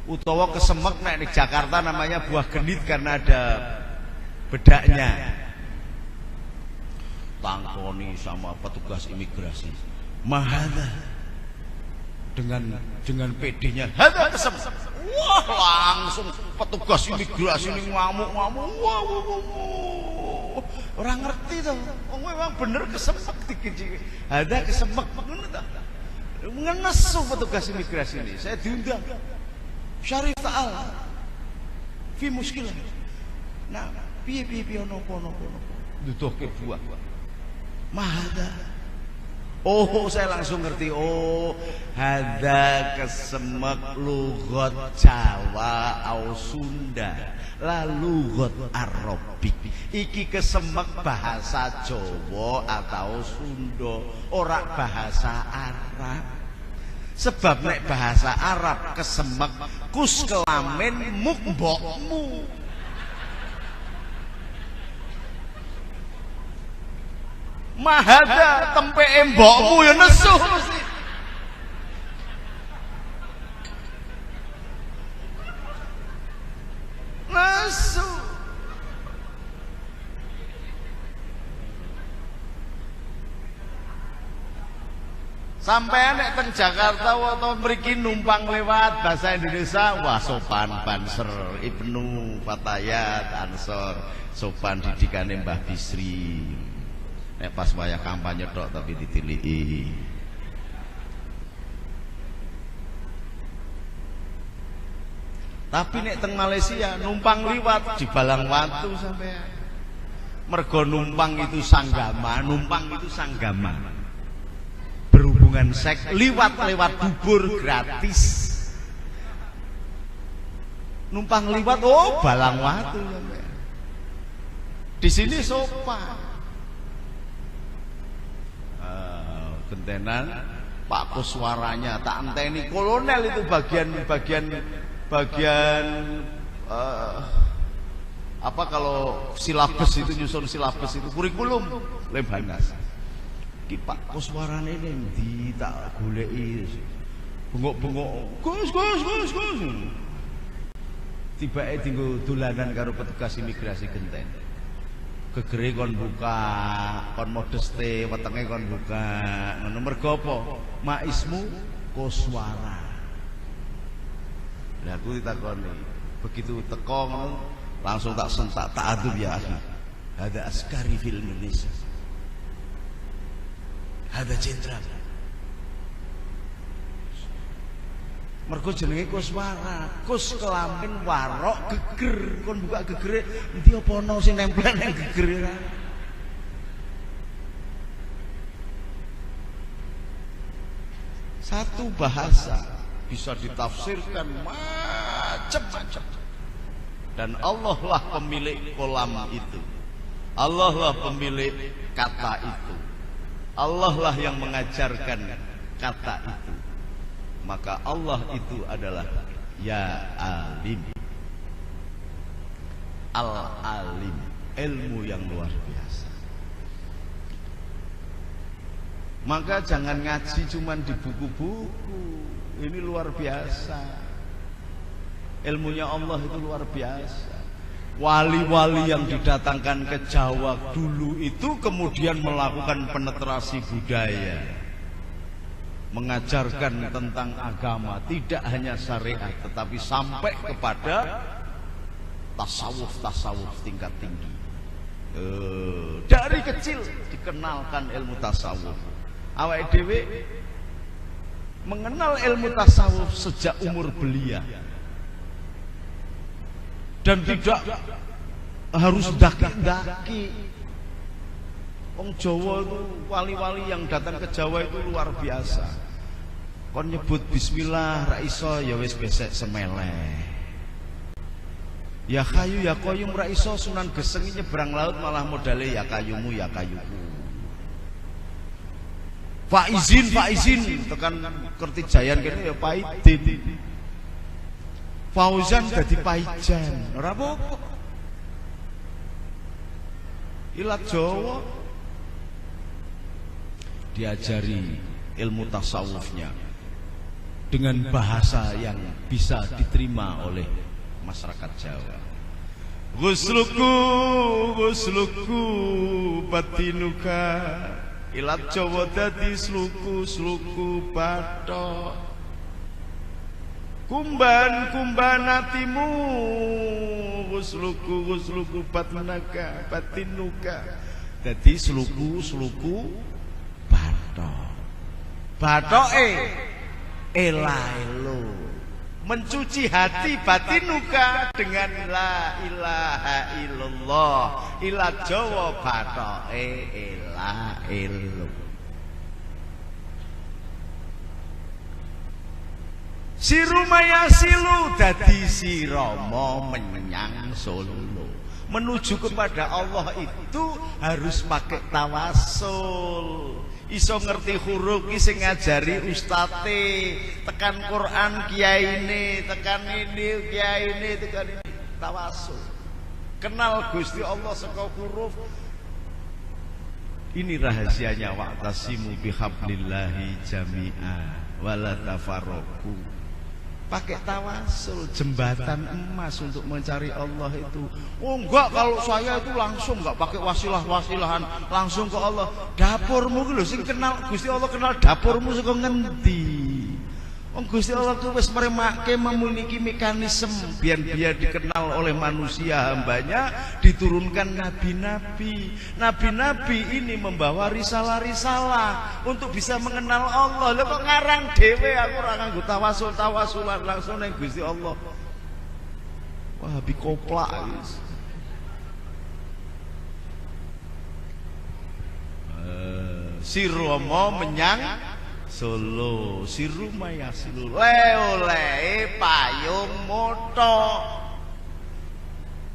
utawa kesemek, nek di Jakarta namanya buah genit karena ada bedaknya. Tangkoni sama petugas imigrasi, mahada dengan PD-nya, hada kesemek. Wah, langsung petugas imigrasi ini ngamuk-ngamuk. Wah. Orang ngerti tuh, memang bener kesemek dikit. Ada kesemek ngono ta. Ngenesu petugas imigrasi ini. Saya diundang Syarif Ta'al fi muskilah. Nah, piye nopo duduhke buah mahada. Oh, saya langsung ngerti. Oh, hada kesemek lugat Jawa au Sunda, lalu lugat Arabik. Iki kesemek bahasa Jawa atau Sunda, ora bahasa Arab. Sebab nek bahasa Arab kesemek kus kelamin muk mbokmu. Mahada tempe mbokmu ya nesu mesti. Nesu. Sampai nek teng Jakarta atau mriki numpang lewat bahasa Indonesia, wah sopan Banser, Ibnu Fatayat, Ansor, sopan didikane Mbah Bisri. Nek pas wayah kampanye tok tapi ditiliki. Tapi nek teng Malaysia numpang liwat di Balang Watu sampean. Mergo numpang itu sanggama, berhubungan seks, lewat bubur gratis. Numpang liwat, oh Balang Watu sampean. Di sini sopan. Gentenan Pak Koswaranya tak anteni kolonel itu bagian apa kalau silabus itu nyusun silabus itu kurikulum Lebanas. Ki Pak Koswarane endi tak goleki bengok-bengok Gus. Tibake dienggo dolanan karo petugas imigrasi Genten. Gegere kon buka, kon modeste, wetenge kon buka. Ngono mergo apa? Maismu Koswara. Lah aku ditakoni, begitu teko ngono langsung tak sentak, tak adub ya akhi. Ada askari fil Indonesia. Ada jenderal. Mergo jenenge Koswara, Kus kelamin warok geger, kon buka gegere endi apa ana sing nempel nang gegere. Satu bahasa bisa ditafsirkan macam-macam. Dan Allah lah pemilik kolam itu. Allah lah pemilik kata itu. Allah lah yang mengajarkan kata itu. Maka Allah itu adalah Ya Alim. Al-Alim, ilmu yang luar biasa. Maka jangan ngaji cuman di buku-buku. Ini luar biasa. Ilmunya Allah itu luar biasa. Wali-wali yang didatangkan ke Jawa dulu itu kemudian melakukan penetrasi budaya, mengajarkan tentang agama, tidak hanya syariat tetapi sampai kepada tasawuf tingkat tinggi. Dari kecil dikenalkan ilmu tasawuf. Awake dhewe mengenal ilmu tasawuf sejak umur belia. Dan tidak harus daki-daki. Wong Jawa itu wali-wali yang datang ke Jawa itu luar biasa. Kon nyebut bismillah ra iso ya wis besek semeleh. Ya kayu ya koyum ra iso Sunan Geseng nyebrang laut malah modale ya kayumu ya kayuku. Faizin tekan Kertijayan kene ya Paidin. Fauzan dadi Paijan, ora apa-apa. Ilat Jawa diajari ilmu tasawufnya dengan bahasa yang bisa diterima oleh masyarakat Jawa. Gusluku batinuka. Ilat Jawa dadi sluku bathok. Kumban hatimu. Gusluku batinuka. Dadi sluku bathok. Bathoke ela-elo. Mencuci hati batinuka dengan la ilaha illallah. Ilat Jawa bathoke ela-elo. Sirumaya silu dadi sirama menyang Solo. Menuju kepada Allah itu harus pakai tawasul. Iso ngerti huruf ki sing ngajari ustate, tekan Quran kiyaine, tekan ini kiyaine, tekan ini tawasul. Kenal Gusti Allah saka huruf. Ini rahasianya wa'tasimu bihablillahi jami'a wala tafarraqu. Pakai tawasul, jembatan emas untuk mencari Allah itu. Oh enggak, kalau saya itu langsung enggak pakai wasilah-wasilahan, langsung ke Allah. Dapurmu lho sing kenal Gusti Allah, kenal dapurmu saka ngendi? Wong Gusti Allah ku wis meremake memiliki mekanisme biar dikenal oleh manusia hambanya, diturunkan nabi-nabi. Nabi-nabi ini membawa risalah-risalah untuk bisa mengenal Allah. Lha kok ngarang dhewe aku ora nganggo tawasulan langsung nang Gusti Allah. Wah, bikoplak wis. Sirama menyang Solo, sirumaya silu oleh payung moto.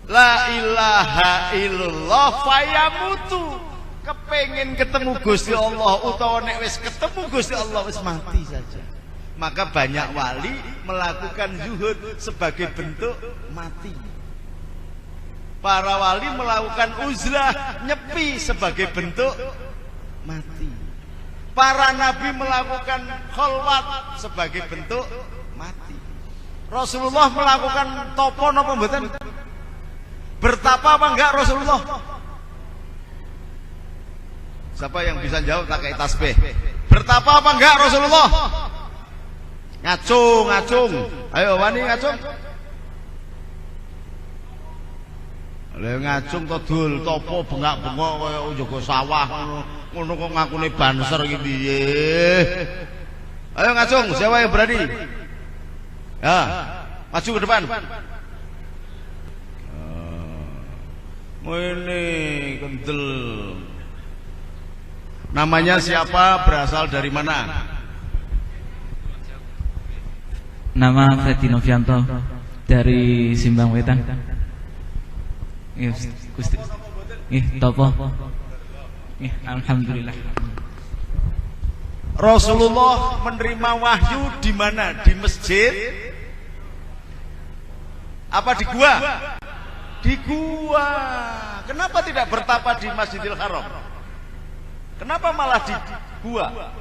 La ilaha illallah fayamutu. Kepengen ketemu Gusti Allah utawa nek wis ketemu Gusti Allah wis mati saja. Maka banyak wali melakukan zuhud sebagai bentuk mati. Para wali melakukan uzlah, nyepi sebagai bentuk mati. Para nabi melakukan kholwat sebagai bentuk mati. Rasulullah melakukan topo napa mboten? Bertapa apa enggak Rasulullah? Siapa yang bisa jawab tak kayak tasbih? Bertapa apa enggak Rasulullah? Ngacung. Ayo wani ngacung. Lha ngacung to dul topo bengak-bengok kaya njaga sawah ngono kok ngakune banser iki piye. Ayo ngacung, siapa yang berani? Ya, maju ke depan. Ini kental. Namanya siapa? Berasal dari mana? Nama Freddy Novianto. dari Simbang Wetan. Gusti. Topo. Alhamdulillah. Rasulullah menerima wahyu di mana? Di masjid? Apa di gua? Di gua. Kenapa tidak bertapa di Masjidil Haram? Kenapa malah di gua?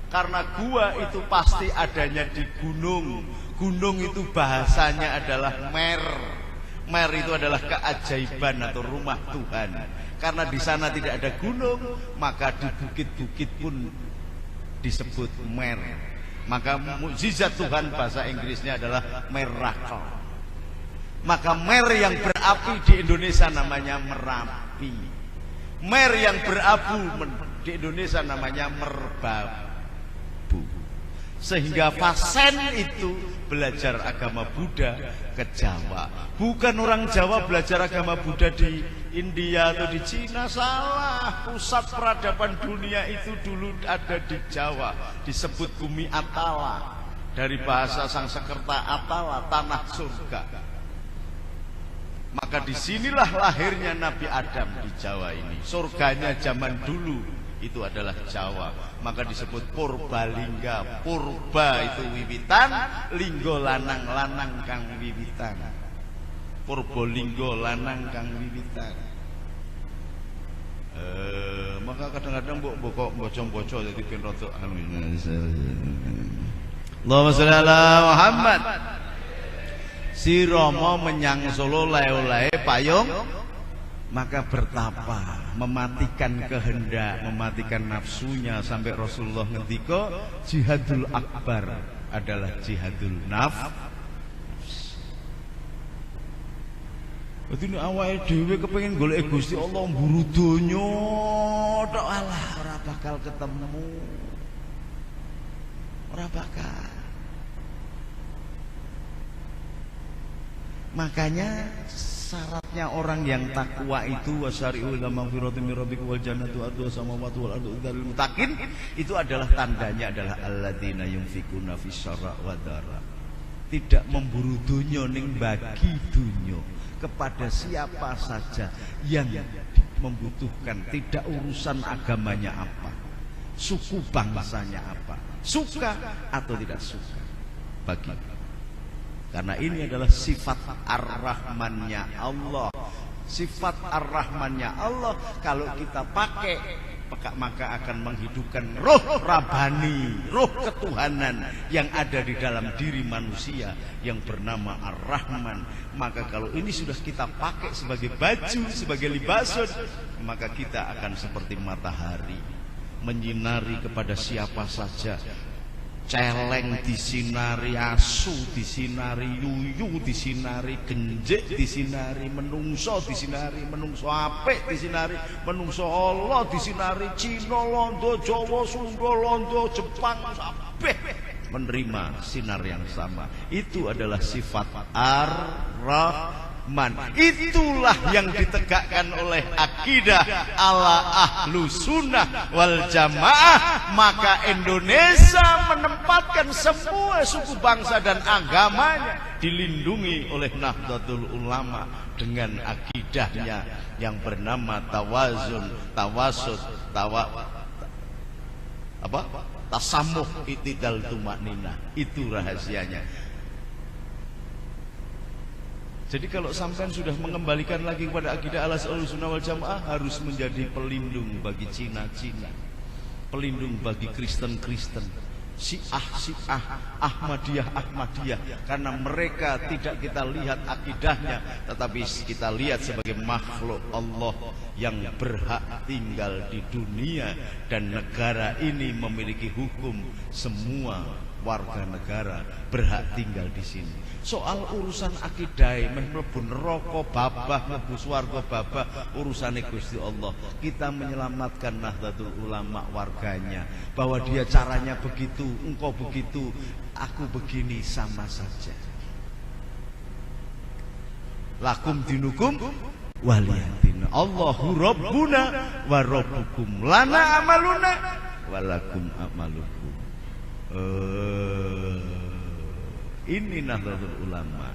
Karena gua itu pasti adanya di gunung. Gunung itu bahasanya adalah mer. Mer itu adalah keajaiban atau rumah Tuhan. Karena di sana tidak ada gunung, maka di bukit-bukit pun disebut mer. Maka mukjizat Tuhan bahasa Inggrisnya adalah miracle. Maka mer yang berapi di Indonesia namanya Merapi. Mer yang berabu di Indonesia namanya Merbabu. Sehingga Fasen itu belajar agama Buddha ke Jawa. Bukan orang Jawa belajar agama Buddha di India atau di Cina. Salah. Pusat peradaban dunia itu dulu ada di Jawa. Disebut bumi Atala. Dari bahasa Sanskerta Atala, tanah surga. Maka disinilah lahirnya Nabi Adam di Jawa ini. Surganya zaman dulu itu adalah Jawa. Maka disebut Purbalingga. Purba itu wiwitan, linggo lanang-lanang kang wiwitan. Purbalingga lanang kang wiwitan. Maka kadang-kadang mbok bocong-bocong jadi pin rotok. Allahumma sholli ala Muhammad. Si Romo menyang Solo leo-leo payung, maka bertapa, mematikan kehendak, mematikan nafsunya sampai Rasulullah ngendika jihadul akbar adalah jihadul nafs. Dadi nek awake dhewe kepengin golek Gusti Allah mburu donya tok alah ora bakal ketemu. Ora bakal. Makanya syaratnya orang yang takwa itu wasyari'u ila maghfiratin min rabbikum wal jannatu arduha samawati wal ardu dzalil mutakin, itu adalah tandanya adalah alladzina yunfikuna fis syarra wa dara. Tidak memburu dunya ning bagi dunya kepada siapa saja yang membutuhkan, tidak urusan agamanya apa, suku bangsanya apa, suka atau tidak suka, bagi. Karena ini adalah sifat ar-Rahmannya Allah. Sifat ar-Rahmannya Allah kalau kita pakai, maka akan menghidupkan roh Rabbani, roh ketuhanan yang ada di dalam diri manusia yang bernama ar-Rahman. Maka kalau ini sudah kita pakai sebagai baju, sebagai libasun, maka kita akan seperti matahari, menyinari kepada siapa saja. Celeng disinari, asu disinari, yuyu disinari, genjek disinari, menungso disinari, menungso apik disinari, menungso Allah disinari, Cina, Londo, Jawa, Sunda, Londo, Jepang, kabeh menerima sinar yang sama. Itu adalah sifat ar-Rahman. Itulah yang ditegakkan oleh akidah ala ahlu sunnah wal jamaah. Maka Indonesia menempatkan semua suku bangsa dan agamanya dilindungi oleh Nahdlatul Ulama dengan akidahnya yang bernama tawazun, tawasud, tasamuh, itidal, tumakninah. Itu rahasianya. Jadi kalau sampai sudah mengembalikan lagi kepada akidah Ahlussunnah wal Jamaah, harus menjadi pelindung bagi Cina-Cina, pelindung bagi Kristen-Kristen, Syiah, Ahmadiyah, karena mereka tidak kita lihat akidahnya, tetapi kita lihat sebagai makhluk Allah yang berhak tinggal di dunia, dan negara ini memiliki hukum semua warga negara berhak tinggal di sini. Soal urusan akidah, mlebu neraka babah, mlebu swarga babah, urusane Gusti Allah. Kita menyelamatkan Nahdlatul Ulama warganya, bahwa dia caranya begitu, engkau begitu, aku begini, sama saja. Lakum dinukum waliyadin. Allahu Rabbuna wa Rabbukum, lana amaluna walakum amalukum. Ini Nahdlatul Ulama.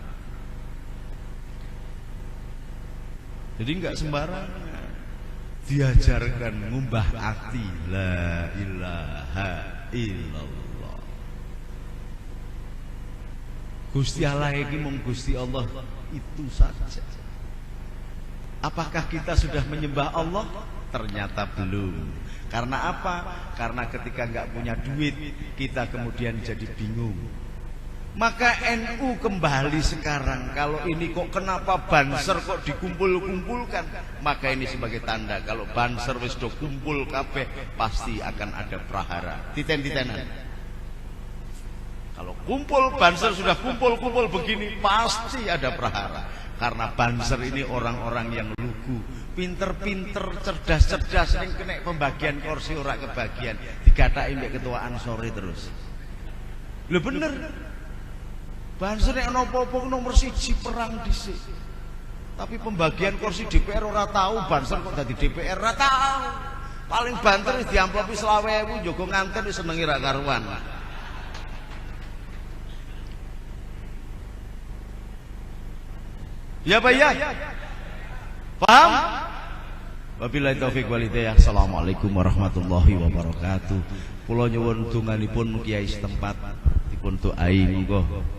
Jadi enggak sembarangan diajarkan ngumbah ati la ilaha illallah. Gusti Allah iki mung Gusti Allah itu saja. Apakah kita sudah menyembah Allah? Ternyata belum. Karena apa? Karena ketika enggak punya duit, kita kemudian jadi bingung. Maka NU kembali sekarang. Kalau ini kok kenapa banser kok dikumpul-kumpulkan, maka ini sebagai tanda kalau banser wis do kumpul kabeh pasti akan ada prahara. Titen-titenan. Kalau kumpul banser sudah kumpul-kumpul begini pasti ada prahara. Karena banser ini orang-orang yang lugu, pinter-pinter, cerdas-cerdas, yang kena pembagian kursi ora kebagian, digathaki mbek ketua Ansori terus. Lho bener. Banser nek ana apa-apa nomor 1 perang dhisik. Tapi pembagian kursi DPR ora tahu, banser kok dadi DPR ora tahu. Paling banter wis diamplopi 20.000 njogo nganten wis senengi ra karuan. Ya Pak ya. Paham? Wabillahi taufik wal hidayah. Assalamualaikum warahmatullahi wabarakatuh. Kula nyuwun donganipun kiai setempat dipun doai monggo